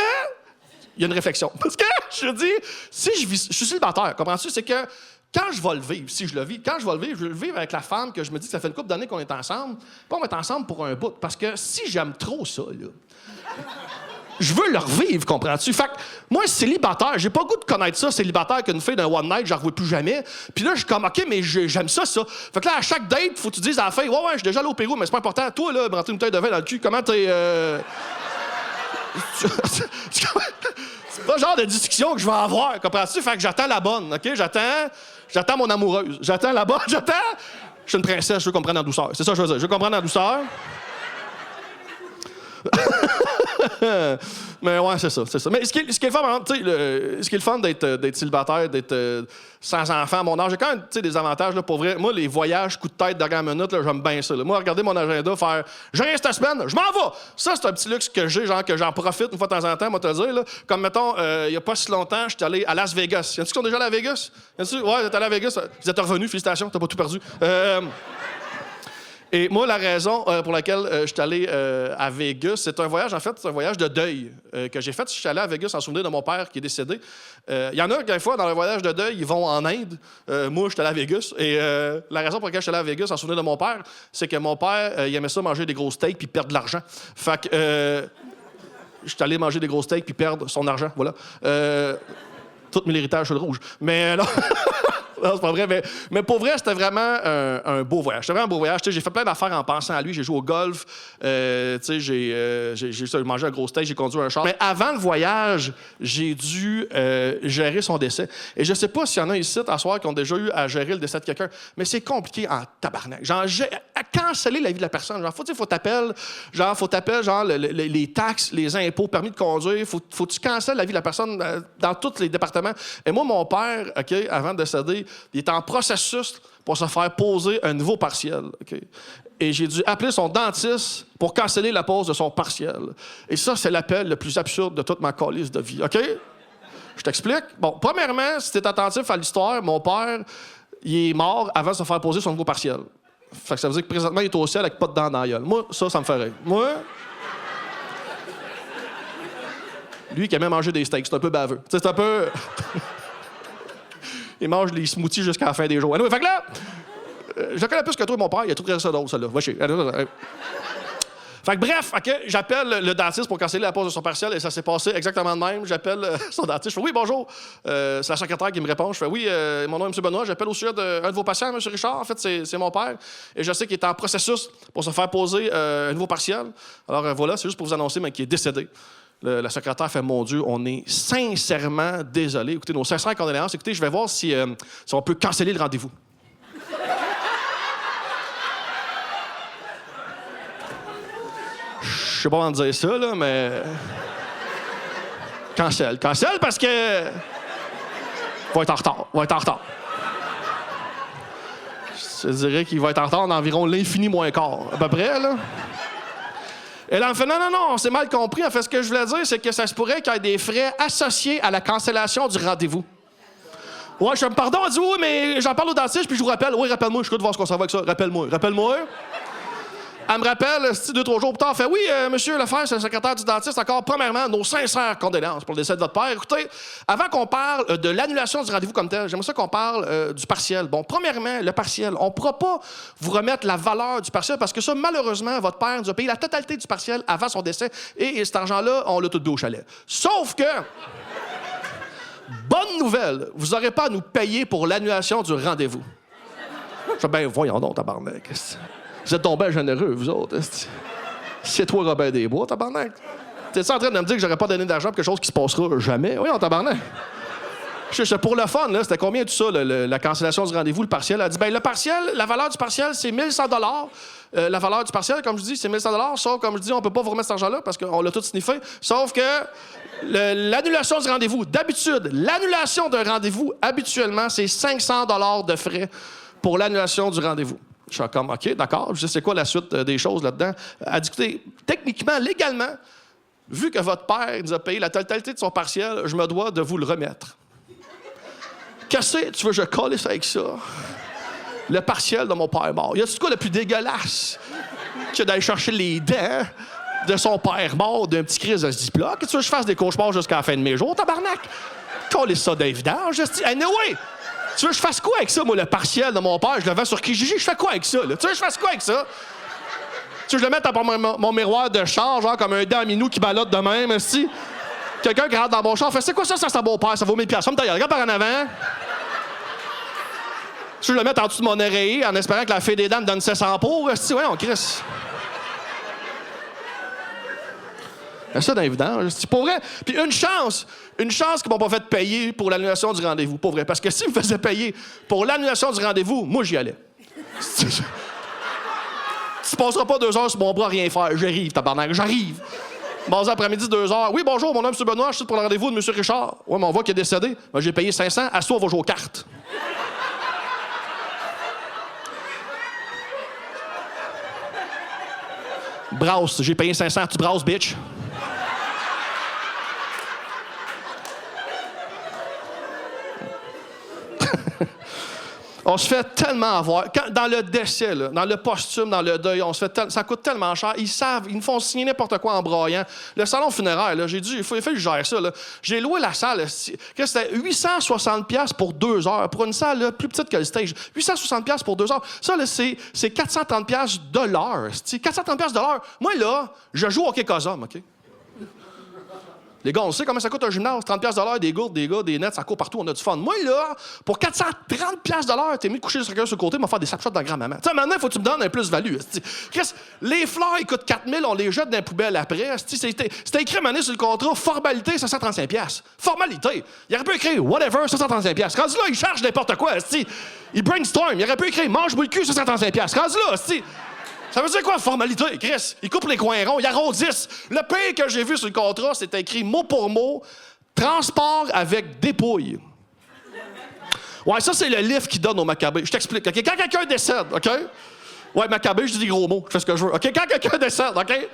il y a une réflexion. Parce que, je dis, si je suis célibataire, comprends-tu? C'est que, quand je vais le vivre, si je le vis, quand je vais le vivre avec la femme que je me dis que ça fait une couple d'années qu'on est ensemble, pas on va être ensemble pour un bout. Parce que si j'aime trop ça, là, je veux le revivre, comprends-tu? Fait que moi, célibataire, j'ai pas le goût de connaître ça, célibataire, qu'une fille d'un one night, je la revois plus jamais. Puis là, je suis comme, OK, mais j'aime ça. Fait que là, à chaque date, faut que tu dises à la fin, ouais, je suis déjà allé au Pérou, mais c'est pas important. Toi, là, me rentrer une bouteille de vin dans le cul, comment t'es. C'est pas le genre de discussion que je vais avoir, comprends-tu? Fait que j'attends la bonne, OK? J'attends mon amoureuse. J'attends la bonne, Je suis une princesse, je veux qu'on me prenne en douceur. C'est ça que je veux dire. Je veux qu'on me prenne en douceur. Mais ouais, c'est ça. Mais ce qui est le fun, tu sais, ce qui est le fun d'être célibataire, d'être sans enfant à mon âge, j'ai quand même des avantages, là, pour vrai. Moi, les voyages, coup de tête, dernière minute, là, j'aime bien ça. Là. Moi, regarder mon agenda, faire « j'ai rien cette semaine, je m'en vais! » Ça, c'est un petit luxe que j'ai, genre que j'en profite une fois de temps en temps, moi, te le dire. Là. Comme, mettons, il y a pas si longtemps, j'étais allé à Las Vegas. Y en a-tu qui sont déjà allés à Vegas? Ouais, vous êtes allé à Vegas. Vous êtes revenus, félicitations, t'as pas tout perdu. Et moi, la raison pour laquelle je suis allé à Vegas, c'est un voyage, en fait, c'est un voyage de deuil que j'ai fait. Je suis allé à Vegas en souvenir de mon père qui est décédé. Il y en a, des fois, dans le voyage de deuil, ils vont en Inde. Moi, je suis allé à Vegas. Et la raison pour laquelle je suis allé à Vegas en souvenir de mon père, c'est que mon père, il aimait ça manger des gros steaks puis perdre de l'argent. Fait que je suis allé manger des gros steaks puis perdre son argent, voilà. Tout l'héritage sur le rouge. Mais non... Non, c'est pas vrai, mais pour vrai, c'était vraiment un beau voyage. C'était vraiment un beau voyage. T'sais, j'ai fait plein d'affaires en pensant à lui. J'ai joué au golf, j'ai mangé un gros steak, j'ai conduit un char. Mais avant le voyage, j'ai dû gérer son décès. Et je sais pas s'il y en a ici, à soir, qui ont déjà eu à gérer le décès de quelqu'un, mais c'est compliqué en tabarnak. Genre, à canceller la vie de la personne. Genre, faut t'appeler, genre, les taxes, les impôts, permis de conduire. Faut que tu cancelles la vie de la personne dans tous les départements. Et moi, mon père, OK, avant de décéder, il est en processus pour se faire poser un nouveau partiel. Okay? Et j'ai dû appeler son dentiste pour canceller la pose de son partiel. Et ça, c'est l'appel le plus absurde de toute ma calice de vie. OK? Je t'explique. Bon, premièrement, si t'es attentif à l'histoire, mon père, il est mort avant de se faire poser son nouveau partiel. Fait que ça veut dire que présentement, il est au ciel avec pas de dents dans la gueule. Moi, ça me fait rire. Moi... Lui qui aimait manger des steaks, c'est un peu baveux. C'est un peu... Il mange les smoothies jusqu'à la fin des jours. Anyway, fait que là, je connais plus que toi, mon père, il a tout ça d'autre, celle-là. Va chier. Fait que bref, OK, j'appelle le dentiste pour canceller la pause de son partiel et ça s'est passé exactement de même. J'appelle son dentiste. Je fais « Oui, bonjour. C'est la secrétaire qui me répond. Je fais « Oui, mon nom est M. Benoît. J'appelle au sujet d'un de vos patients, M. Richard. En fait, c'est mon père. Et je sais qu'il est en processus pour se faire poser un nouveau partiel. Alors voilà, c'est juste pour vous annoncer qu'il est décédé. » La secrétaire fait « Mon Dieu, on est sincèrement désolé. Écoutez, nos sincères condoléances. Écoutez, je vais voir si on peut canceller le rendez-vous. » Je sais pas comment dire ça, là, mais... Cancelle parce que... Va être en retard. Je dirais qu'il va être en retard d'environ l'infini moins quart, à peu près, là. Et là, elle me fait, non, on s'est mal compris. En fait, ce que je voulais dire, c'est que ça se pourrait qu'il y ait des frais associés à la cancellation du rendez-vous. Ouais, je me pardon, elle dit, oui, mais j'en parle au dentiste, puis je vous rappelle. Oui, rappelle-moi, je suis de voir ce qu'on s'en va avec ça. Rappelle-moi. Elle me rappelle, 2-3 jours plus tard, elle fait « Oui, monsieur Lefebvre, c'est le secrétaire du dentiste. Encore, premièrement, nos sincères condoléances pour le décès de votre père. Écoutez, avant qu'on parle de l'annulation du rendez-vous comme tel, j'aimerais ça qu'on parle du partiel. Bon, premièrement, le partiel. On ne pourra pas vous remettre la valeur du partiel parce que ça, malheureusement, votre père nous a payé la totalité du partiel avant son décès et cet argent-là, on l'a tout bu au chalet. Sauf que... Bonne nouvelle, vous n'aurez pas à nous payer pour l'annulation du rendez-vous. Je fais « Ben, voyons donc, tabarnak. Vous êtes donc bien généreux, vous autres. C'est toi, Robert Desbois, tabarnak. T'es-tu en train de me dire que j'aurais pas donné d'argent pour quelque chose qui se passera jamais? Oui, on tabarnak. Pour le fun, là, c'était combien tout ça, la cancellation du rendez-vous, le partiel? Elle a dit, ben le partiel, la valeur du partiel, c'est 1100 $. La valeur du partiel, comme je dis, c'est 1100 $. Sauf, comme je dis, on peut pas vous remettre cet argent-là parce qu'on l'a tout sniffé. Sauf que l'annulation du rendez-vous, d'habitude, l'annulation d'un rendez-vous, habituellement, c'est 500 $ de frais pour l'annulation du rendez-vous. Je suis comme, OK, d'accord, je sais c'est quoi la suite des choses là-dedans. Elle dit, écoutez, techniquement, légalement, vu que votre père nous a payé la totalité de son partiel, je me dois de vous le remettre. Qu'est-ce que tu veux que je colle ça avec ça? Le partiel de mon père mort. Y a-tu quoi le plus dégueulasse que d'aller chercher les dents de son père mort d'un petit crise de ce Ziploc? Que tu veux que je fasse des cauchemars jusqu'à la fin de mes jours, tabarnak? Coller ça d'évidence. Anyway! Tu veux que je fasse quoi avec ça, moi, le partiel de mon père? Je le vends sur Kijiji, je fais quoi avec ça, là? Tu veux que je fasse quoi avec ça? Tu veux que je le mette dans mon miroir de char, genre comme un dent minou qui ballotte de même, aussi? Quelqu'un qui rentre dans mon char fait « C'est quoi ça, c'est mon père? Ça vaut 1000$. Ça me taille, regarde par en avant. » Tu veux que je le mette en dessous de mon oreiller en espérant que la fée des dames donne 700 pour? Ouais, on crisse. C'est ça d'évident. C'est pour vrai. Puis une chance qu'ils m'ont pas fait payer pour l'annulation du rendez-vous. Pour vrai. Parce que s'ils me faisaient payer pour l'annulation du rendez-vous, moi, j'y allais. Tu passeras pas 2 heures sur mon bras à rien faire. J'arrive, tabarnak. J'arrive. Bon, après-midi, 2 heures. Oui, bonjour, mon nom est M. Benoît. Je suis pour le rendez-vous de M. Richard. Oui, mais on voit qu'il est décédé. Ben, j'ai payé 500. Assois, on va jouer aux cartes. Brasse. J'ai payé 500. Tu brasses, bitch. On se fait tellement avoir. Dans le décès, là, dans le posthume, dans le deuil, ça coûte tellement cher. Ils nous font signer n'importe quoi en broyant. Le salon funéraire, là, j'ai dit, il faut que je gère ça. Là. J'ai loué la salle. C'était 860$ pour 2 heures. Pour une salle là, plus petite que le stage. 860$ pour 2 heures. Ça, là, c'est 430$ de l'heure. 430$ de l'heure. Moi, là, je joue au hockey cosum, OK? Les gars, on sait comment ça coûte un gymnase. 30$ des gourdes, des gars, des nets, ça court partout, on a du fun. Moi, là, pour 430$ t'es mis de coucher sur le côté, m'en faire des snapshots de grand-maman. Tu sais, maintenant, il faut que tu me donnes un plus-value. Les fleurs, ils coûtent 4000$, on les jette dans la poubelle après. C'était écrit mané sur le contrat, formalité, 535$. Formalité. Il aurait pu écrire whatever, 535$. Rendu là, il charge n'importe quoi. Il brainstorm. Il aurait pu écrire mange-moi le cul, 535$. Rendu là, ça veut dire quoi, formalité, Chris? Ils coupent les coins ronds, ils arrondissent. Le pire que j'ai vu sur le contrat, c'était écrit mot pour mot, transport avec dépouille. Ouais, ça, c'est le livre qu'ils donnent au Maccabée. Je t'explique, OK? Quand quelqu'un décède, OK? Ouais, Maccabée, je dis des gros mots, je fais ce que je veux. OK? Quand quelqu'un décède, OK?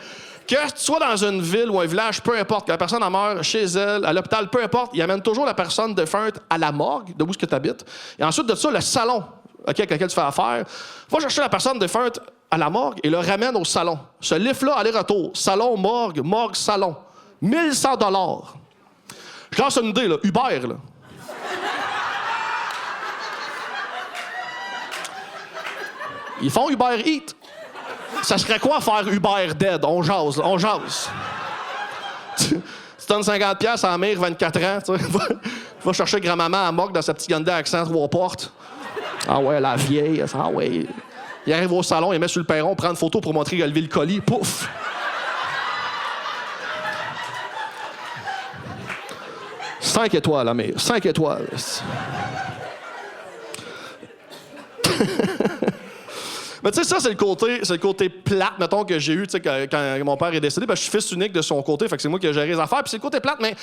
Que tu sois dans une ville ou un village, peu importe, que la personne meurt chez elle, à l'hôpital, peu importe, il amène toujours la personne défunte à la morgue, de où est-ce que tu habites. Et ensuite de ça, le salon, OK, avec lequel tu fais affaire, va chercher la personne défunte à la morgue et le ramène au salon. Ce lift-là, aller-retour, salon, morgue, morgue, salon. 1100$. Je lance une idée, là. Uber, là. Ils font Uber Eats. Ça serait quoi faire Uber Dead? On jase, là, on jase. Tu donnes 50$ à la mère, 24 ans, tu sais. Va chercher grand-maman à moque dans sa petite Hyundai accent 3 portes. Ah ouais, la vieille, ah ouais. Il arrive au salon, il met sur le perron, prend une photo pour montrer qu'il a levé le colis. Pouf! 5 étoiles, la mère. 5 étoiles. Mais tu sais, ça, c'est le côté plate, mettons, que j'ai eu, tu sais, quand mon père est décédé. Ben, je suis fils unique de son côté, fait que c'est moi qui ai géré les affaires. Puis c'est le côté plate, mais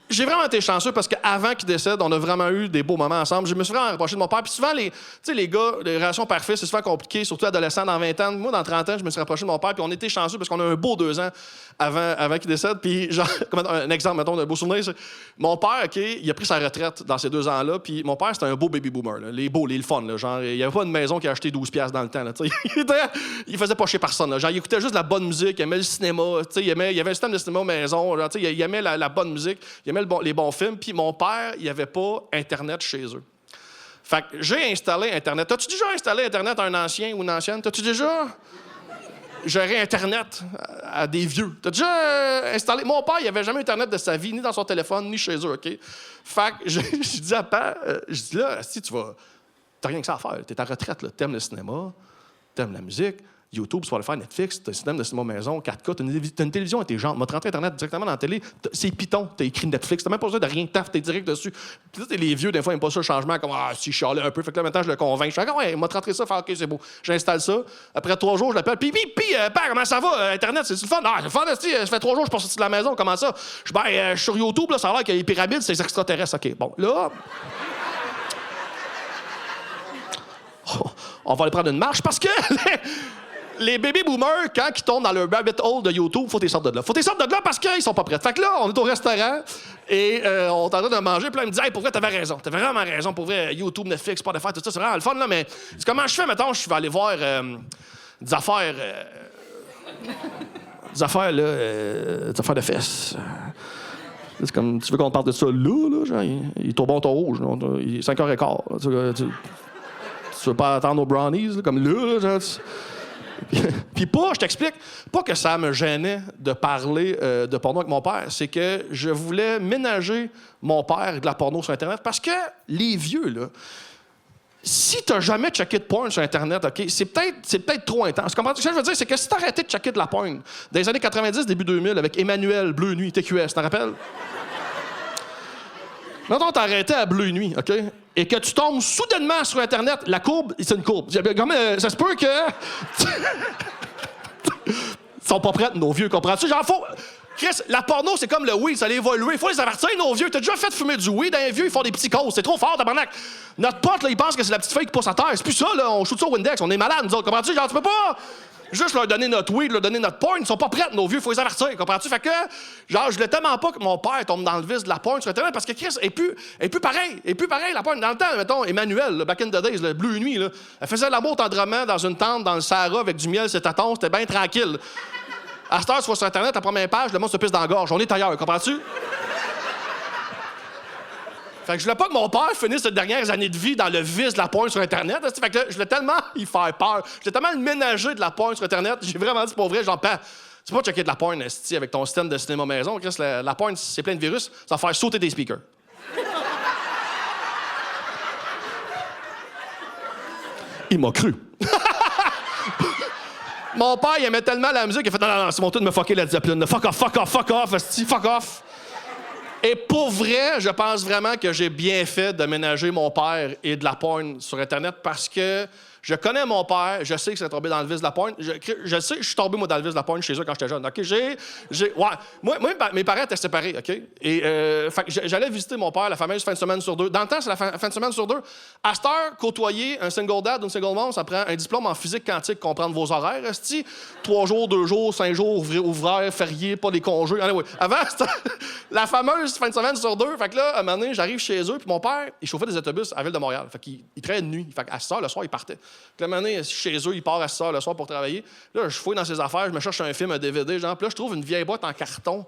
j'ai vraiment été chanceux parce qu'avant qu'il décède, on a vraiment eu des beaux moments ensemble. Je me suis vraiment rapproché de mon père. Puis souvent, tu sais, les gars, les relations père-fils, c'est souvent compliqué, surtout adolescents dans 20 ans. Moi, dans 30 ans, je me suis rapproché de mon père, puis on était chanceux parce qu'on a un beau 2 ans avant qu'il décède. Puis, genre, un exemple, mettons, d'un beau souvenir, c'est mon père, OK, il a pris sa retraite dans ces 2 ans-là. Puis mon père, c'était un beau baby boomer, là. Les beaux, les le fun, là. Genre, il n'y avait pas une maison qui a acheté 12$ dans le temps, là. Il faisait pas chier personne, là. Genre, il écoutait juste de la bonne musique, il aimait le cinéma, tu sais, il y avait un système de cinéma maison, genre, tu sais, il aimait la bonne musique, il aimait les bons films. Puis mon père, il n'y avait pas Internet chez eux. Fait que j'ai installé Internet. T'as-tu déjà installé Internet à un ancien ou une ancienne? T'as-tu déjà géré Internet à des vieux? T'as déjà installé... Mon père, il n'avait jamais Internet de sa vie, ni dans son téléphone, ni chez eux, OK? Fait que je dis à père, je dis là, si tu vas... T'as rien que ça à faire. T'es à retraite, là. T'aimes le cinéma, t'aimes la musique, YouTube, tu vas le faire, Netflix, t'as un système de cinéma maison, 4K, t'as une télévision intelligente, m'a rentré Internet directement dans la télé, c'est Python, t'as écrit Netflix, t'as même pas besoin de rien, taf, t'es direct dessus. Puis là, les vieux, des fois, ils n'aiment pas ça le changement, comme si je chialais un peu, fait que là, maintenant, je le convainc. Je fais, ah ouais, m'a rentré ça, fait, OK, c'est beau. J'installe ça. Après 3 jours, je l'appelle, puis, père, comment ça va? Internet, c'est le fun? Ah, c'est le fun, ça fait 3 jours, je suis pas sorti de la maison, comment ça? Je suis sur YouTube, là, ça a l'air que les pyramides, c'est les extraterrestres. OK, bon, là. On va aller prendre une marche parce que les baby boomers, quand ils tombent dans le rabbit hole de YouTube, faut qu'ils sortent de là. Faut qu'ils sortent de là parce qu'ils sont pas prêts. Fait que là, on est au restaurant et on est en train de manger. Puis là, il me dit, hey, pour vrai, t'avais raison. T'avais vraiment raison. Pour vrai, YouTube, Netflix, Spotify, tout ça, c'est vraiment le fun, là. Mais comment je fais, mettons, je vais aller voir des affaires. Des affaires, là. Des affaires de fesses. C'est comme, tu veux qu'on parle de ça là, genre, il est au bon ton rouge. Il est 5h15. Tu veux pas attendre aux brownies, là, comme là, genre. Puis pas, je t'explique, pas que ça me gênait de parler de porno avec mon père, c'est que je voulais ménager mon père avec de la porno sur Internet parce que les vieux, là, si t'as jamais checké de porn sur Internet, OK, c'est peut-être trop intense. Ce que je veux dire, c'est que si t'arrêtais de checker de la porn dans les années 90, début 2000, avec Emmanuel, Bleu Nuit, TQS, t'en rappelles? Maintenant, t'as arrêté à Bleu Nuit, OK? Et que tu tombes soudainement sur Internet, la courbe, c'est une courbe. Comme, ça se peut que... Ils sont pas prêts, nos vieux, comprends-tu? Genre, faut... Chris, la porno, c'est comme le weed, ça allait évoluer. Faut les avertir, nos vieux. T'as déjà fait fumer du weed, les vieux, ils font des petits causes. C'est trop fort, tabarnak. Notre pote, là, il pense que c'est la petite feuille qui pousse à terre. C'est plus ça, là. On shoot ça au Windex. On est malades, nous autres. Comprends-tu? Genre, tu peux pas... Juste leur donner notre weed, leur donner notre porn, ils sont pas prêts, nos vieux, faut les avertir, comprends-tu? Fait que, genre, je voulais tellement pas que mon père tombe dans le vice de la porn sur Internet parce que Chris est plus pareil, la porn. Dans le temps, mettons, Emmanuel, là, back in the days, le Bleu Nuit, là, elle faisait l'amour tendrement dans une tente dans le Sahara avec du miel, c'était tâton, c'était bien tranquille. À cette heure, tu vas sur Internet, la première page, le monde se pisse dans la gorge. On est ailleurs, comprends-tu? Fait que je voulais pas que mon père finisse les dernières années de vie dans le vice de la porn sur Internet. Fait que là, je voulais tellement y faire peur. Je voulais tellement le ménager de la porn sur Internet. J'ai vraiment dit pour vrai, genre, c'est pas checker de la porn avec ton système de cinéma maison. La porn, c'est plein de virus. Ça va faire sauter tes speakers. Il m'a cru. Mon père, il aimait tellement la musique, il a fait non, c'est mon tour de me fucker la discipline. Fuck off, esti, fuck off. Et pour vrai, je pense vraiment que j'ai bien fait de ménager mon père et de la porn sur Internet parce que je connais mon père, je sais que c'est tombé dans le vice de la porn. Je sais que je suis tombé, moi, dans le vice de la porn chez eux quand j'étais jeune. OK? Ouais. Moi, mes parents étaient séparés, OK? Et fait que j'allais visiter mon père la fameuse fin de semaine sur 2. Dans le temps, c'est la fin de semaine sur 2. À cette heure, côtoyer un single dad ou une single mom, ça prend un diplôme en physique quantique, comprendre vos horaires, esti. 3 jours, 2 jours, 5 jours, ouvraires, fériés, pas des congés. Anyway, avant, c'était la fameuse fin de semaine sur 2. Fait que là, à un moment donné, j'arrive chez eux, puis mon père, il chauffait des autobus à la ville de Montréal. Fait qu'il travaillait de nuit. Fait qu'à 6 heures, le soir, il partait. Puis là, un moment donné, chez eux, il part à 6 heures le soir pour travailler. Là, je fouille dans ses affaires, je me cherche un film, un DVD, genre. Puis là, je trouve une vieille boîte en carton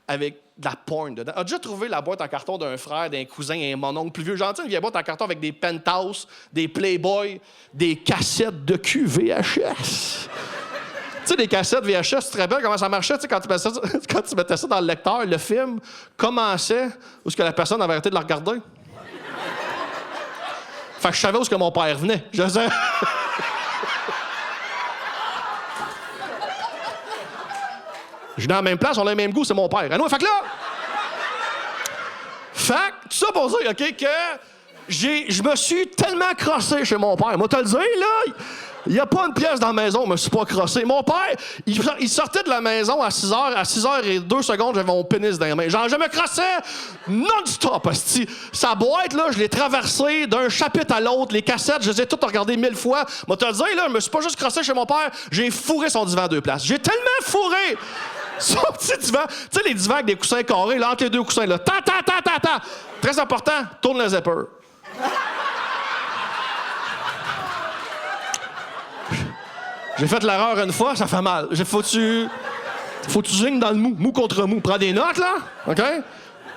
avec de la porn dedans. As-tu déjà trouvé la boîte en carton d'un frère, d'un cousin, un mon oncle plus vieux? Genre, une vieille boîte en carton avec des Penthouse, des Playboy, des cassettes de cul VHS. sais, des cassettes VHS, tu te rappelles comment ça marchait, tu sais, quand tu mettais ça dans le lecteur, le film commençait où est-ce que la personne avait arrêté de la regarder. Fait que je savais où est-ce que mon père venait. Je sais. Je suis dans la même place, on a le même goût, c'est mon père. Ah non, fait que là... Fait que, tout ça pour dire, OK, que je me suis tellement crossé chez mon père. Moi, te le dire, là, il n'y a pas une pièce dans la maison, je me suis pas crossé. Mon père, il sortait de la maison à 6 h. À 6 h et 2 secondes, j'avais mon pénis dans les mains. Genre, je me crossais non-stop, asti. Sa boîte, là, je l'ai traversée d'un chapitre à l'autre. Les cassettes, je les ai toutes regardées 1000 fois. Moi, te le dire, là, je me suis pas juste crossé chez mon père, j'ai fourré son divan à 2 places. J'ai tellement fourré son petit divan. Tu sais, les divans avec des coussins carrés, là, entre les deux coussins, là. Ta. Très important, tourne le zipper. J'ai fait l'erreur une fois, ça fait mal. Faut que tu zignes dans le mou contre mou. Prends des notes, là, OK?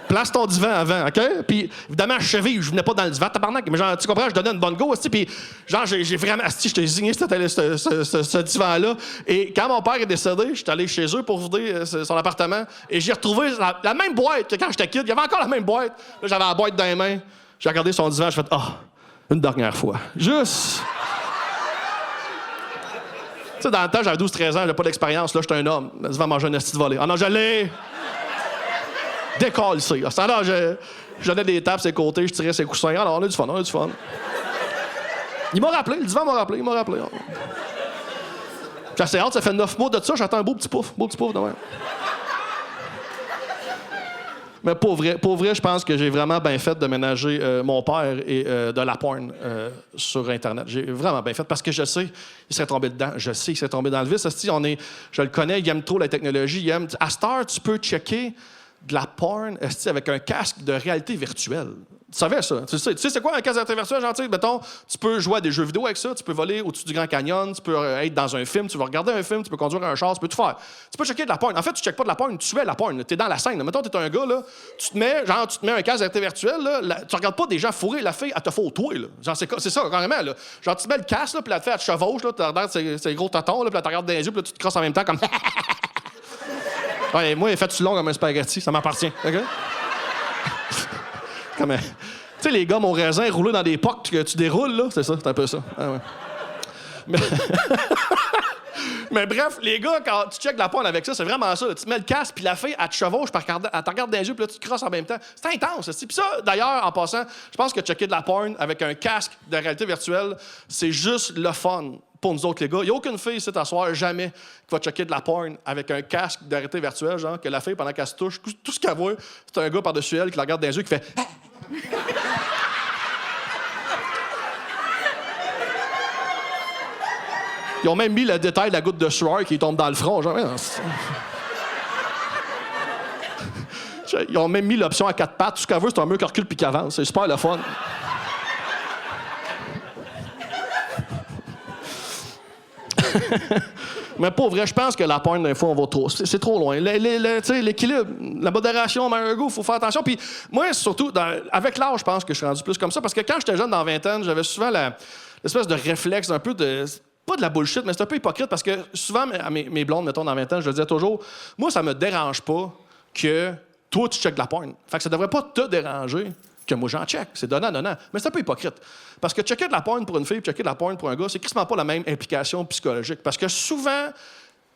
Place ton divan avant, OK? Puis, évidemment, je venais pas dans le divan, tabarnak. Mais genre, tu comprends, je donnais une bonne go, aussi. Puis, genre, j'ai vraiment, je t'ai zigné ce divan-là. Et quand mon père est décédé, j'étais allé chez eux pour vider son appartement. Et j'ai retrouvé la même boîte que quand j'étais kid. Il y avait encore la même boîte. Là, j'avais la boîte dans les mains. J'ai regardé son divan, j'ai fait, une dernière fois. Juste. Tu sais, dans le temps, j'avais 12-13 ans, j'avais pas d'expérience. Là, j'étais un homme. Le divan manger un esti de volée. Ah non, j'allais. Décalissé. Alors, je donnais des tapes sur les côtés, je tirais ses coussins. Alors, on a du fun. Il m'a rappelé, le divan m'a rappelé. J'ai assez hâte, ça fait 9 mois de ça, j'attends un beau petit pouf de même. Mais pour vrai, je pense que j'ai vraiment bien fait de ménager mon père et de la porn sur Internet. J'ai vraiment bien fait parce que je sais il serait tombé dedans. Je sais qu'il serait tombé dans le vice. Je le connais, il aime trop la technologie. À cette heure, tu peux checker de la porn avec un casque de réalité virtuelle. Tu savais ça? Tu sais c'est quoi un casque de réalité virtuelle? Genre, mettons, tu peux jouer à des jeux vidéo avec ça, tu peux voler au-dessus du Grand Canyon, tu peux être dans un film, tu vas regarder un film, tu peux conduire un char, tu peux tout faire. Tu peux checker de la porn. En fait, tu checkes pas de la porn, tu es la porn. Tu es dans la scène. Mettons, tu es un gars, là, tu te mets un casque de réalité virtuelle, là, tu regardes pas des gens fourrés, la fille, elle te faut toi. Là. Genre, c'est ça, carrément. Là. Genre, tu te mets le casque, là, puis la fille, elle te chevauche, là, tu regardes ses gros tatons, là, puis elle te regarde dans les yeux, puis là, tu te crosses en même temps comme. Ouais, moi, il est fait long comme un spaghetti, ça m'appartient. OK? Comme, tu sais, les gars, mon raisin roulé dans des pocs que tu déroules, là, c'est ça, c'est un peu ça. Ah, ouais. Mais bref, les gars, quand tu checkes la porn avec ça, c'est vraiment ça. Là. Tu mets le casque, puis la fille, elle te chevauche, puis elle te regarde dans les yeux, puis là, tu te crosses en même temps. C'est intense, ça. Puis ça, d'ailleurs, en passant, je pense que checker de la porn avec un casque de réalité virtuelle, c'est juste le fun pour nous autres, les gars. Il n'y a aucune fille ici, t'asseoir, jamais, qui va checker de la porn avec un casque de réalité virtuelle, genre, que la fille, pendant qu'elle se touche, tout ce qu'elle voit, c'est un gars par-dessus elle qui la regarde dans les yeux, qui fait... Ils ont même mis le détail de la goutte de sueur qui tombe dans le front. Genre, ils ont même mis l'option à 4 pattes. Tout ce qu'elle veut, c'est un mur qui recule puis qui avance. C'est super le fun. Mais pour vrai, je pense que la porn, des fois, on va trop. C'est trop loin. L'équilibre, la modération, mais un goût, il faut faire attention. Puis moi, surtout, avec l'âge, je pense que je suis rendu plus comme ça. Parce que quand j'étais jeune, dans la vingtaine, j'avais souvent l'espèce de réflexe un peu de... Pas de la bullshit, mais c'est un peu hypocrite parce que souvent, mes blondes, mettons, dans 20 ans, je le disais toujours, moi, ça me dérange pas que toi, tu checkes de la porn. Fait que ça devrait pas te déranger que moi, j'en check. C'est donnant. Mais c'est un peu hypocrite. Parce que checker de la porn pour une fille, checker de la porn pour un gars, c'est quasiment pas la même implication psychologique. Parce que souvent,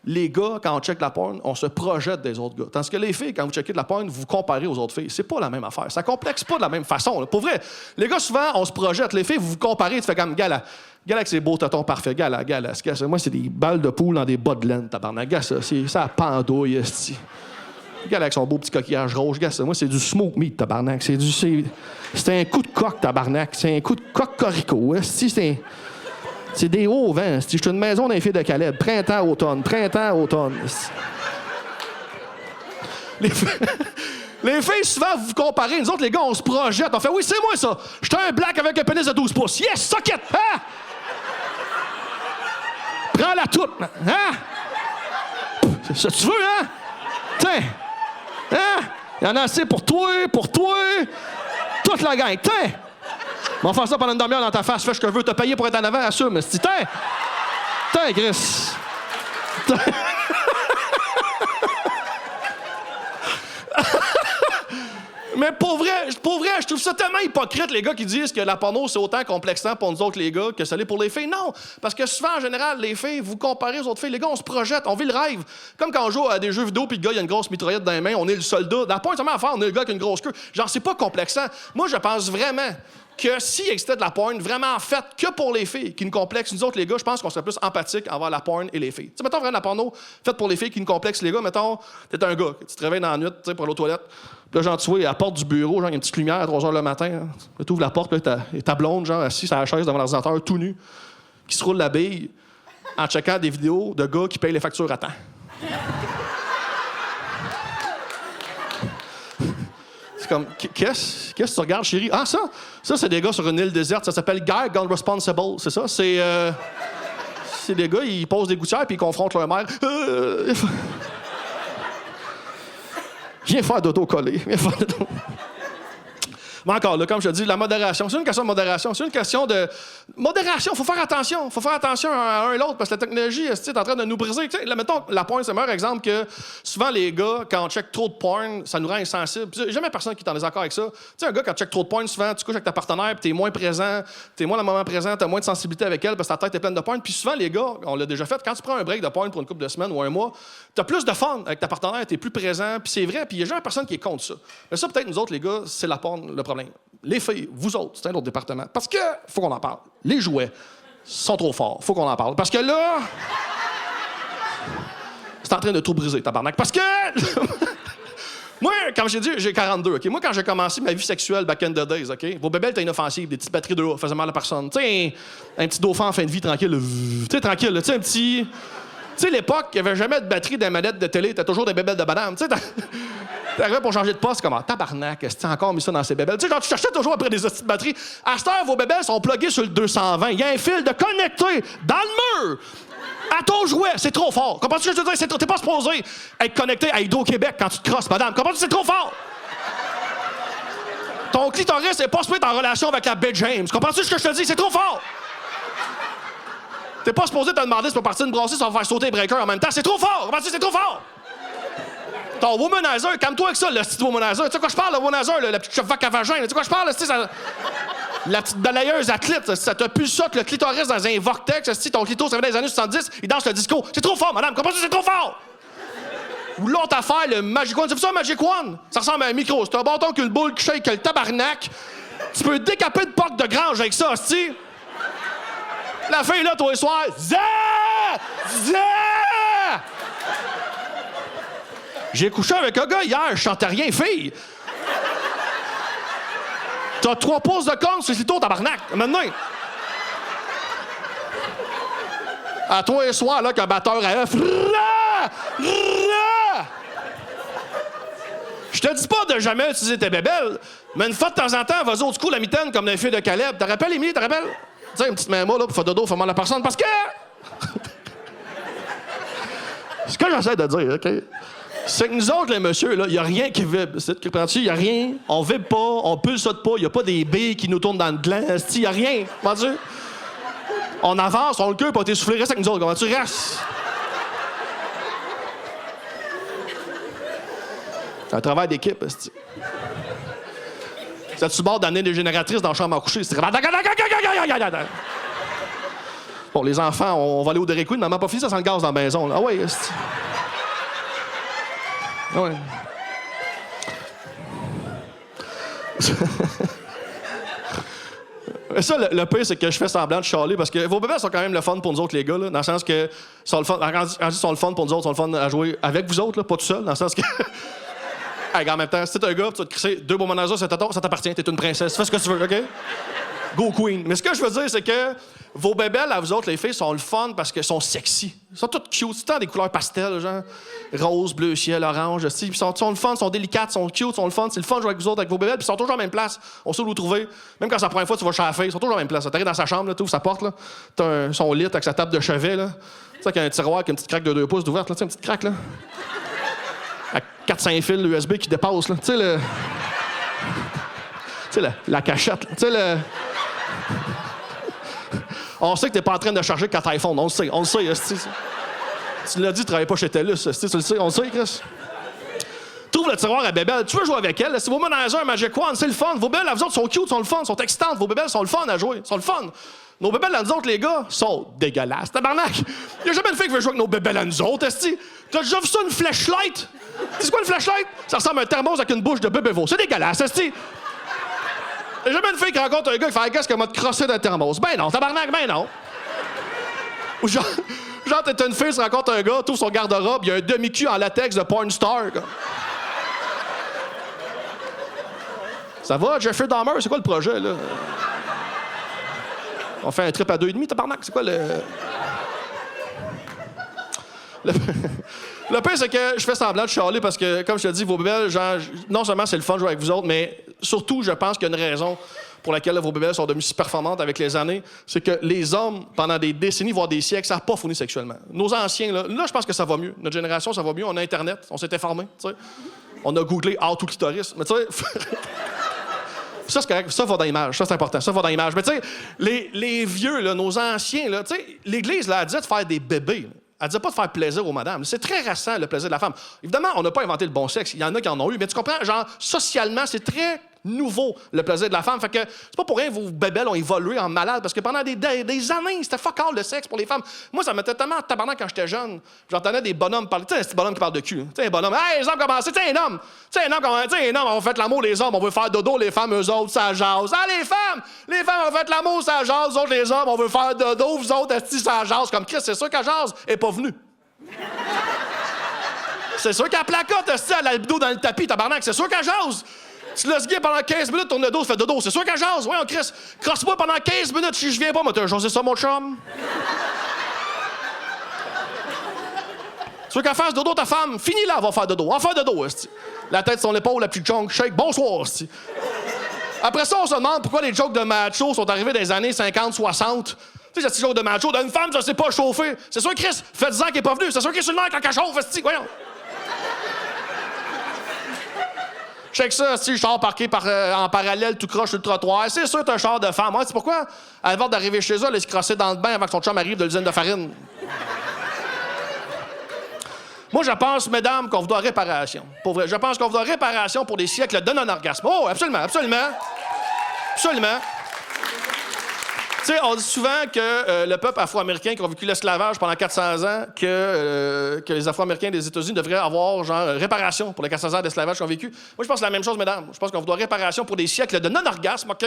les gars, quand on check de la porn, on se projette des autres gars. Tandis que les filles, quand vous checkez de la porn, vous comparez aux autres filles. C'est pas la même affaire. Ça complexe pas de la même façon. Là. Pour vrai, les gars, souvent, on se projette. Les filles, vous vous comparez, tu fais comme, gars, avec ses beaux tétons parfaits. Gars, moi, c'est des balles de poule dans des bas de laine, tabarnak. Gars, ça pendouille, esti. Gars, avec son beau petit coquillage rouge. Gars, moi, c'est du smoke meat, tabarnak. C'est un coup de coq, tabarnak. C'est un coup de coq corico. Esti, c'est des hauts vents. Je suis une maison d'un fil de Calais. Printemps, automne. Les filles, souvent, vous vous comparez. Nous autres, les gars, on se projette. On fait, oui, c'est moi, ça. J'étais un black avec un pénis de 12 pouces. Yes, socket! Hein? Prends-la toute. Hein? C'est ça que tu veux, hein? Tiens. Hein? Il y en a assez pour toi. Toute la gang. Tiens. On va faire ça pendant une demi-heure dans ta face. Fais ce que je veux. T'as payé pour être en avant. Assume. Tiens, Chris. Mais pour vrai, je trouve ça tellement hypocrite, les gars qui disent que la porno, c'est autant complexant pour nous autres, les gars, que ça l'est pour les filles. Non! Parce que souvent, en général, les filles, vous comparez aux autres filles. Les gars, on se projette, on vit le rêve. Comme quand on joue à des jeux vidéo, puis le gars, il a une grosse mitraillette dans les mains, on est le soldat. Dans la pointe, seulement à faire, on est le gars qui a une grosse queue. Genre, c'est pas complexant. Moi, je pense vraiment que s'il existait de la porn vraiment faite que pour les filles, qui nous complexe, nous autres, les gars, je pense qu'on serait plus empathiques envers la porn et les filles. Tu sais, mettons vraiment la porno faite pour les filles qui nous complexe, les gars, mettons, t'es un gars, tu te réveilles dans la nuit, tu sais, pour aller aux toilettes, puis là, genre, tu vois, à la porte du bureau, genre, il y a une petite lumière à 3 h le matin, hein. Là, tu ouvres la porte, là, et ta blonde, genre, assise à la chaise devant l'ordinateur, tout nu, qui se roule la bille en checkant des vidéos de gars qui payent les factures à temps. Comme, qu'est-ce que tu regardes, chérie? Ah, ça c'est des gars sur une île déserte. Ça s'appelle Guy Gone Responsible. C'est ça? C'est des gars, ils posent des gouttières puis ils confrontent leur mère. Viens faire dodo collé. Viens faire dodo. Mais encore, là, comme je te dis, la modération. C'est une question de modération. C'est une question de modération. Faut faire attention. Faut faire attention à un et l'autre parce que la technologie est en train de nous briser. Là, mettons, la porn, c'est le meilleur exemple que souvent, les gars, quand on check trop de porn, ça nous rend insensibles. Jamais personne qui est en désaccord avec ça. Tu sais, un gars, quand tu check trop de porn, souvent, tu couches avec ta partenaire puis t'es moins présent, t'es moins dans le moment présent, t'as moins de sensibilité avec elle parce que ta tête est pleine de porn. Puis souvent, les gars, on l'a déjà fait, quand tu prends un break de porn pour une couple de semaines ou un mois, t'as plus de fun avec ta partenaire, t'es plus présent, puis c'est vrai, puis il y a jamais personne qui est contre ça. Mais ça, peut-être, nous autres, les gars, c'est la porn, le problème. Les filles, vous autres, c'est un autre département. Parce que, faut qu'on en parle. Les jouets sont trop forts. Faut qu'on en parle. Parce que là, c'est en train de tout briser, tabarnak. Parce que, moi, comme j'ai dit, j'ai 42, OK? Moi, quand j'ai commencé ma vie sexuelle back in the days, OK? Vos bébés étaient inoffensives, des petites batteries de faisaient mal à personne. Tu sais, un petit dauphin en fin de vie, tranquille. Tu sais, tranquille, tu sais, un petit... Tu sais, l'époque, il n'y avait jamais de batterie dans les manettes de télé. T'as toujours des bébelles de madame. Tu sais, t'arrivais pour changer de poste, comme tabarnak, est-ce que t'as encore mis ça dans ces bébelles? Tu sais, genre, tu cherchais toujours après des petites batteries. À cette heure, vos bébelles sont pluguées sur le 220. Il y a un fil de connecté dans le mur à ton jouet. C'est trop fort. Comprends-tu ce que je veux dire? T'es pas supposé être connecté à Hydro-Québec quand tu te crosses, madame. Comprends-tu? C'est trop fort. Ton clitoris n'est pas supposé être en relation avec la baie James. Comprends-tu ce que je te dis? C'est trop fort. T'es pas supposé te demander si tu peux partir une brassée sans faire sauter les breakers en même temps. C'est trop fort! Comprends-tu? C'est trop fort! Ton womanizer, calme-toi avec ça, le petit womanizer. Tu sais quoi je parle, le womanizer, la petite chevette à vagin. Tu sais quoi je parle, la petite balayeuse à clit. Ça t'a plus ça que le clitoris dans un vortex. Ton clito, ça vient des années 70, il danse le disco. C'est trop fort, madame. Comprends-tu? C'est trop fort! Ou l'autre affaire, le Magic One. Tu sais ça, Magic One? Ça ressemble à un micro. C'est un bâton qu'une boule qui shake le tabarnak. Tu peux décaper de porte de grange avec ça, hostie. La fille, là, tous les soirs, zah! Zah! J'ai couché avec un gars hier, je chantais rien, fille. T'as 3 pouces de con sur le clito, tabarnak. Maintenant. À toi les soirs, là, qu'un batteur à F. Je te dis pas de jamais utiliser tes bébelles, mais une fois de temps en temps, vas-y au coup la mitaine comme dans les filles de Caleb. T'as rappelles, Émilie, t'as rappelles? Tu sais, une petite main là, pour faire dodo, faire mal à la personne, parce que... Ce que j'essaie de dire, OK? C'est que nous autres, les messieurs, là, il n'y a rien qui vibre. Il n'y a rien. On vibre pas, on pulsote pas, il n'y a pas des billes qui nous tournent dans le gland. Il n'y a rien. Comment-tu? On avance, on le queue, puis on t'essoufflé, reste avec nous autres. Comment tu restes? C'est un travail d'équipe, c'est-tu. C'est-tu bord d'amener des génératrices dans la chambre à coucher? C'est... Bon, les enfants, on va aller au Dairy Queen, maman pas fini, ça sent le gaz dans la maison. Là. Ah ouais, c'est... Ah ouais. Ça, le pire, c'est que je fais semblant de chialer parce que vos bébés sont quand même le fun pour nous autres, les gars, là, dans le sens que sont le fun, quand ils sont le fun pour nous autres, sont le fun à jouer avec vous autres, là, pas tout seul, dans le sens que... Hey, en même temps, si t'es un gars, tu vas te crisser 2 beaux managers, ça t'appartient, t'es une princesse, fais ce que tu veux, OK? Go Queen. Mais ce que je veux dire, c'est que vos bébelles, à vous autres, les filles, sont le fun parce qu'elles sont sexy. Ils sont toutes cute. C'est tant des couleurs pastel, genre rose, bleu, ciel, orange. Ils sont le fun, sont délicates, sont cute, sont le fun. C'est le fun de jouer avec vous autres, avec vos bébelles, puis ils sont toujours à la même place. On sait où vous trouver. Même quand c'est la première fois que tu vas chez la fille, ils sont toujours à la même place. T'arrives dans sa chambre, là, tu ouvres sa porte, là. T'as son lit avec sa table de chevet, là. Tu sais, avec un tiroir avec une petite craque de 2 pouces d'ouverte, là. Tu sais, une petite craque, là. Avec 4-5 fils USB qui dépassent, là. Tu sais, le. Tu sais, la cachette, tu sais, le. On sait que t'es pas en train de charger 4 iPhones, on le sait, Tu Tu l'as dit, tu travailles pas chez TELUS, tu le sais, on le sait, Chris. Trouve le tiroir à bébelle. Tu veux jouer avec elle? Si vous mettez dans un Magic Wand, c'est le fun. Vos bébelles, elles autres, sont cute, sont le fun, sont excitantes. Vos bébelles sont le fun à jouer, sont le fun. Nos bébelles à nous autres, les gars, sont dégueulasses. Tabarnak! Il y a jamais une fille qui veut jouer avec nos bébelles à nous autres, esti. T'as déjà vu ça, une flashlight? C'est quoi une flashlight? Ça ressemble à un thermos avec une bouche de bébé veau. C'est dégueulasse, esti. Il y a jamais une fille qui rencontre un gars qui fait « Qu'est-ce qu'elle m'a crossé d'un thermos? » Ben non, tabarnak, ben non. Ou genre t'es une fille, tu rencontres un gars, t'ouvres son garde-robe, il y a un demi-cul en latex de porn star, quoi. Ça va, Jeffrey Dahmer? C'est quoi le projet, là? On fait un trip à 2,5, tabarnak? C'est quoi le pire, c'est que je fais semblant de chialer parce que, comme je te dis, vos bébelles, genre, non seulement c'est le fun de jouer avec vous autres, mais surtout, je pense qu'il y a une raison pour laquelle vos bébelles sont devenues si performantes avec les années, c'est que les hommes, pendant des décennies, voire des siècles, ça n'a pas fourni sexuellement. Nos anciens, là, je pense que ça va mieux. Notre génération, ça va mieux. On a Internet, on s'est informé, tu sais. On a googlé « how to clitoris ». Mais tu sais... Ça, c'est correct. Ça va dans l'image. Ça, c'est important. Ça va dans l'image. Mais tu sais, les vieux, là, nos anciens, là, tu sais, l'Église, là, elle disait de faire des bébés. Là. Elle disait pas de faire plaisir aux madames. C'est très récent, le plaisir de la femme. Évidemment, on n'a pas inventé le bon sexe. Il y en a qui en ont eu. Mais tu comprends, genre, socialement, c'est très nouveau, le plaisir de la femme. Fait que c'est pas pour rien que vos bébelles ont évolué en malade, parce que pendant des années, c'était fuck all le sexe pour les femmes. Moi, ça m'était tellement tabarnak quand j'étais jeune. J'entendais des bonhommes parler. Tu sais, un petit bonhomme qui parle de cul. Tu sais, un bonhomme. Hey, les hommes commencent. Tu sais, un homme. Tu sais, un homme, on fait l'amour, les hommes, on veut faire dodo, les femmes, eux autres, ça jase. Ah, les femmes, on fait l'amour, ça jase. Nous autres, les hommes, on veut faire dodo, vous autres, esti, ça jase. Comme Chris, c'est sûr qu'elle jase est pas venue. C'est sûr qu'elle placote, esti, elle a le dos dans le tapis, tabarnak. C'est sûr qu'elle jase. Tu laisses guider pendant 15 minutes, tourne le dos, tu fais dodo. C'est sûr qu'elle jase. Voyons, Chris, crosse-moi pendant 15 minutes si je viens pas. Moi, t'as jasé ça, mon chum? Tu veux qu'elle fasse dodo, ta femme? Finis-la, elle va faire dodo. En faire dodo, esti. La tête sur l'épaule, la petite chunk, shake. Bonsoir, esti. Après ça, on se demande pourquoi les jokes de macho sont arrivés dans les années 50, 60. Tu sais, ces petits jokes de macho, d'une femme, ça s'est pas chauffé. C'est sûr, Chris, fait 10 ans qu'il est pas venu. C'est sûr qu'il est sur le nerf quand elle chauffe, esti. Voyons. Check ça, si je sors parqué en parallèle, tout croche sur le trottoir. C'est sûr, t'as un char de femme. Ouais, c'est pourquoi? Avant d'arriver chez eux, elle se crosser dans le bain avant que son chum arrive de l'usine de farine. Moi, je pense, mesdames, qu'on vous doit réparation. Pour vrai, je pense qu'on vous doit réparation pour des siècles de non-orgasme. Oh, absolument, absolument. Absolument. Tu sais, on dit souvent que le peuple afro-américain qui a vécu l'esclavage pendant 400 ans, que les Afro-Américains des États-Unis devraient avoir, genre, réparation pour les 400 ans d'esclavage qu'ils ont vécu. Moi, je pense la même chose, mesdames. Je pense qu'on vous doit réparation pour des siècles de non-orgasme, OK?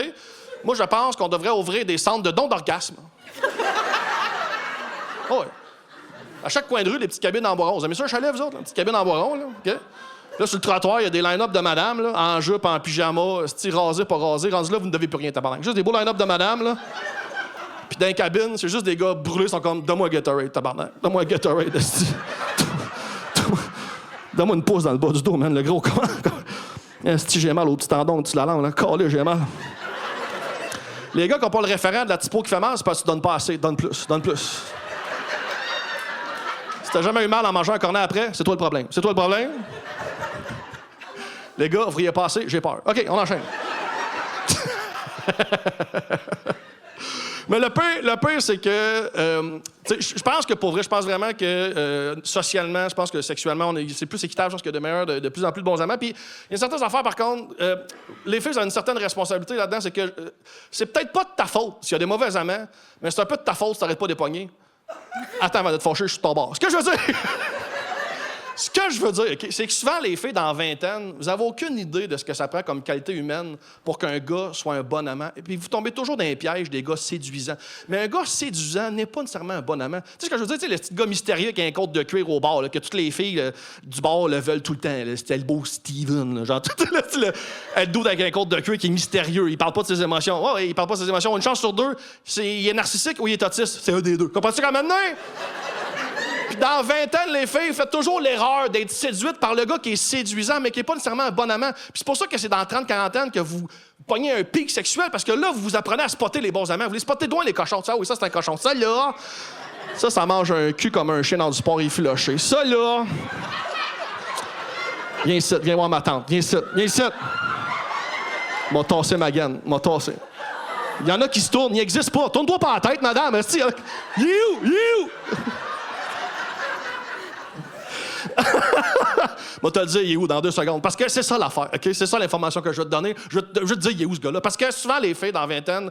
Moi, je pense qu'on devrait ouvrir des centres de dons d'orgasme. Oh, ouais. À chaque coin de rue, des petites cabines en bois rond. Vous aimez ça, un chalet, vous autres? Une petite cabine en bois rond, là? OK? Là, sur le trottoir, il y a des line-up de madame, là, en jupe, en pyjama, style rasé, pas rasé. Rendu là, vous ne devez plus rien, tabarnak. Juste des beaux line-up de madame, là. Puis dans les cabines, c'est juste des gars brûlés, sont comme « Donne-moi un Gatorade, tabarnak. Donne-moi un Gatorade, esti. Donne-moi une pouce dans le bas du dos, man, le gros con. Esti, j'ai mal au petit tendon, au petit la langue, là. Calé, j'ai mal. » Les gars qui n'ont pas le référent de la typo qui fait mal, c'est parce que tu donnes pas assez. Donne plus, donne plus. Si t'as jamais eu mal en mangeant un cornet après, c'est toi le problème. C'est toi le problème? Les gars, vous riez pas assez, j'ai peur. OK, on enchaîne. Mais le pire, c'est que... je pense que, pour vrai, je pense vraiment que socialement, je pense que sexuellement, c'est plus équitable, je pense qu'il y a de plus en plus de bons amants. Puis, il y a certaines affaires, par contre, les filles ont une certaine responsabilité là-dedans, c'est que c'est peut-être pas de ta faute s'il y a des mauvais amants, mais c'est un peu de ta faute si t'arrêtes pas de les pogner. Attends, avant de te fâcher, je suis ton bord. Ce que je veux dire... Ce que je veux dire, okay, c'est que souvent, les filles dans vingtaine, vous n'avez aucune idée de ce que ça prend comme qualité humaine pour qu'un gars soit un bon amant. Et puis, vous tombez toujours dans les pièges des gars séduisants. Mais un gars séduisant n'est pas nécessairement un bon amant. Tu sais ce que je veux dire? Tu sais, le petit gars mystérieux qui a un côte de cuir au bar, là, que toutes les filles du bar le veulent tout le temps. C'était le beau Steven. Là, genre, le dude avec un côte de cuir qui est mystérieux. Il parle pas de ses émotions. Ouais, il parle pas de ses émotions. Une chance sur deux, il est narcissique ou il est autiste. C'est un des deux. Comprends-tu quand maintenant? Puis dans 20 ans, les filles, faites toujours l'erreur d'être séduites par le gars qui est séduisant, mais qui n'est pas nécessairement un bon amant. Puis c'est pour ça que c'est dans 30-40 ans que vous pognez un pic sexuel, parce que là, vous apprenez à spotter les bons amants. Vous les spottez loin, les cochons. Ça, oui, ça, c'est un cochon. Ça, là, ça mange un cul comme un chien dans du sport effiloché. Ça, là... Viens ici, viens voir ma tante. Viens ici, viens ici. M'a tassé ma gaine. M'a tassé. Il y en a qui se tournent. Il n'existe pas. Tourne-toi pas la tête, madame. You! Moi, te le dire, il est où dans 2 secondes? Parce que c'est ça l'affaire, OK? C'est ça l'information que je vais te donner. Je vais te dire, il est où ce gars-là? Parce que souvent, les filles dans la vingtaine,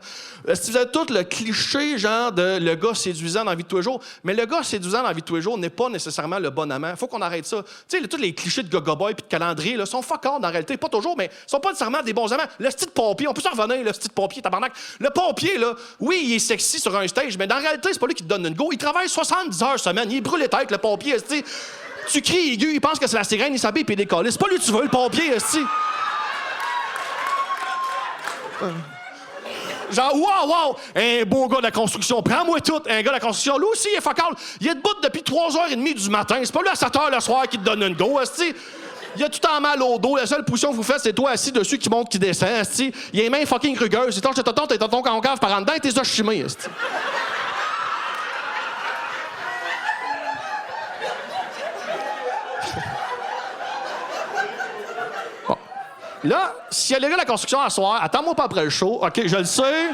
si vous avez tout le cliché, genre, de le gars séduisant dans la vie de tous les jours, mais le gars séduisant dans la vie de tous les jours n'est pas nécessairement le bon amant. Faut qu'on arrête ça. Tu sais, tous les clichés de Gaga Boy puis de calendrier, là, sont fuck en réalité. Pas toujours, mais sont pas nécessairement des bons amants. Le style pompier, on peut s'en revenir, le style pompier, tabarnak. Le pompier, là, oui, il est sexy sur un stage, mais dans la réalité, c'est pas lui qui te donne une go. Il travaille 70 heures semaine. Il brûle les têtes, le pompier, esti. Tu cries aigu, il pense que c'est la sirène, il s'habille puis il décolle. C'est pas lui que tu veux, le pompier, esti. Genre, wow, un beau gars de la construction, prends-moi tout. Un gars de la construction, lui aussi, il est focal. Il est debout depuis 3h30 du matin. C'est pas lui à 7h le soir qui te donne une go, esti. Il a tout en mal au dos. La seule position que vous faites, c'est toi assis dessus qui monte, qui descend, esti. Il a les mains fucking rugueuses. C'est t'es ton concave par en dedans, t'es ça chimé, esti. Là, s'il y a les gars de la construction à soir, attends-moi pas après le show. OK, je le sais.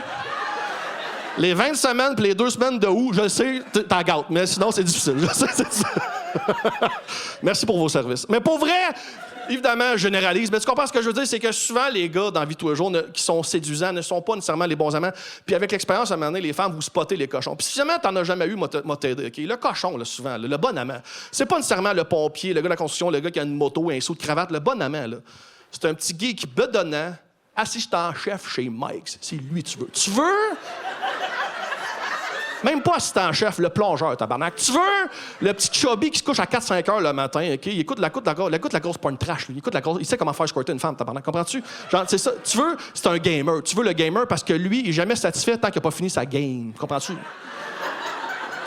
Les 20 semaines puis les 2 semaines de août, je le sais, t'en gâtes. Mais sinon, c'est difficile. Je sais, c'est ça. Merci pour vos services. Mais pour vrai, évidemment, je généralise. Mais tu comprends ce que je veux dire? C'est que souvent, les gars, dans la vie de tous les jours, qui sont séduisants, ne sont pas nécessairement les bons amants. Puis avec l'expérience, à un moment donné, les femmes, vous spottez les cochons. Puis si jamais t'en as jamais eu, moi t'aider, OK? Le cochon, là, souvent, là, le bon amant, c'est pas nécessairement le pompier, le gars de la construction, le gars qui a une moto, un saut de cravate. Le bon amant, là, c'est un petit geek bedonnant, assistant-chef chez Mike's. C'est lui que tu veux. Tu veux? Même pas assistant-chef, le plongeur, tabarnak. Tu veux? Le petit chubby qui se couche à 4-5 heures le matin, OK? Il écoute la grosse porn trash, lui. Il sait comment faire squirter une femme, tabarnak. Comprends-tu? Genre, c'est ça. Tu veux? C'est un gamer. Tu veux le gamer parce que lui, il est jamais satisfait tant qu'il n'a pas fini sa game. Comprends-tu?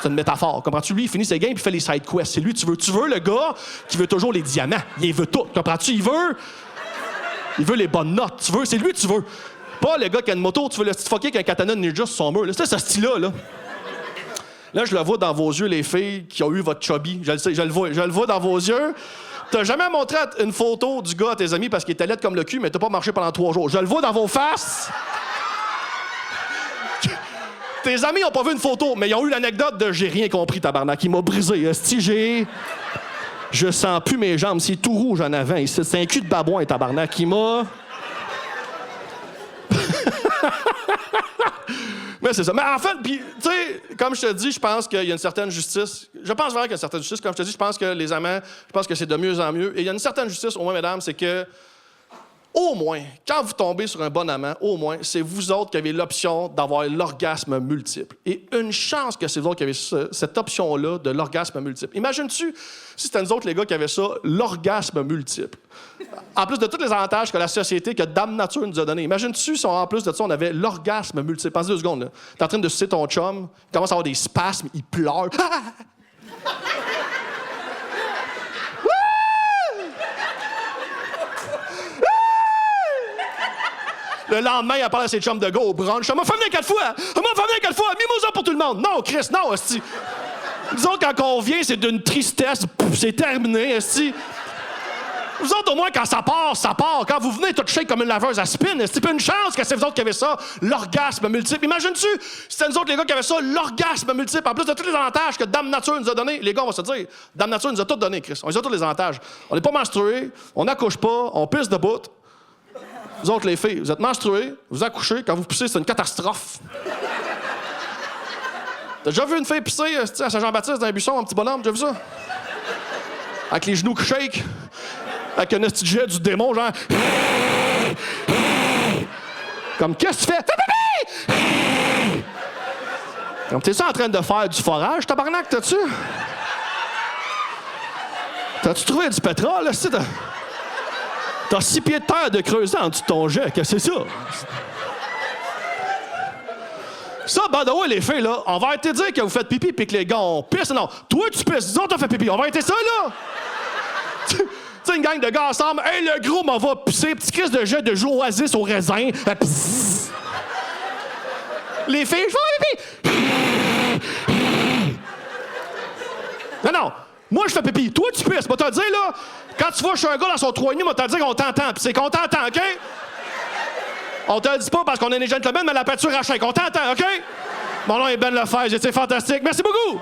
C'est une métaphore. Comprends-tu? Lui, il finit ses games et il fait les side quests. C'est lui, tu veux. Tu veux le gars qui veut toujours les diamants. Il veut tout. Comprends-tu? Il veut les bonnes notes. Tu veux? C'est lui que tu veux. Pas le gars qui a une moto. Tu veux le petit fucké avec un katana de ninja sur son mur. C'est ce style-là, là. Là, je le vois dans vos yeux, les filles qui ont eu votre chubby. Je le sais, je le vois dans vos yeux. T'as jamais montré une photo du gars à tes amis parce qu'il était laid comme le cul, mais t'as pas marché pendant 3 jours. Je le vois dans vos faces. Tes amis ont pas vu une photo, mais ils ont eu l'anecdote de « j'ai rien compris, tabarnak ». Il m'a brisé. Esti, je sens plus mes jambes. C'est tout rouge en avant. C'est un cul de babouin, tabarnak. Il m'a... Mais c'est ça. Mais en fait, puis, tu sais, comme je te dis, je pense qu'il y a une certaine justice. Je pense vraiment qu'il y a une certaine justice. Comme je te dis, je pense que les amants, je pense que c'est de mieux en mieux. Et il y a une certaine justice, au moins, mesdames, c'est que, au moins, quand vous tombez sur un bon amant, au moins, c'est vous autres qui avez l'option d'avoir l'orgasme multiple. Et une chance que c'est vous autres qui avez cette option-là de l'orgasme multiple. Imagines-tu si c'était nous autres, les gars, qui avaient ça, l'orgasme multiple. En plus de tous les avantages que la société, que Dame Nature nous a donné. Imagine-tu si, en plus de ça, on avait l'orgasme multiple. Pense 2 secondes, là. T'es en train de sucer ton chum, il commence à avoir des spasmes, il pleure. Le lendemain, il parle à ses chums de go au brunch. « On m'a fait venir 4 fois! On m'a fait venir 4 fois! Mimosa pour tout le monde! » Non, Chris, non, esti. Nous autres, quand on vient, c'est d'une tristesse. C'est terminé, esti. Vous autres, au moins, quand ça part, ça part. Quand vous venez tout shake comme une laveuse à spin, c'est pas une chance que c'est vous autres qui avez ça, l'orgasme multiple. Imagine-tu, si c'était nous autres, les gars, qui avaient ça, l'orgasme multiple, en plus de tous les avantages que Dame Nature nous a donnés. Les gars, on va se dire, Dame Nature nous a tout donné, Chris. On les a tous les avantages. On n'est pas menstrués, on n'accouche pas, on pisse debout. Vous autres, les filles, vous êtes menstrués, vous accouchez, quand vous pissez, c'est une catastrophe. T'as déjà vu une fille pisser à Saint-Jean-Baptiste dans un buisson, un petit bonhomme? T'as déjà vu ça? Avec les genoux qui shake, avec un petit jet du démon, genre... Comme, qu'est-ce que tu fais? Comme, t'es ça en train de faire du forage, tabarnak, t'as-tu? T'as-tu trouvé du pétrole, là? T'as 6 pieds de terre de creuser en dessous de ton jet, qu'est-ce que c'est ça? Ça, by the way, les filles, là, on va arrêter de dire que vous faites pipi puis que les gars, on pisse. Non, toi, tu pisses, nous autres, on fait pipi. On va arrêter ça, là! Tu sais, une gang de gars ensemble, hey, le gros m'en va pisser, petit crise de jet de jus oasis au raisin. Les filles, je fais pipi! Non, moi, je fais pipi. Toi, tu pisses. Moi, te le dire, là, quand tu vois chez un gars dans son 3,5, moi, te le dire qu'on t'entend. Puis c'est qu'on t'entend, OK? On te le dit pas parce qu'on est des gentlemen, mais la peinture à chèque. On t'entend, OK? Mon nom est Ben Lefebvre. J'étais fantastique. Merci beaucoup!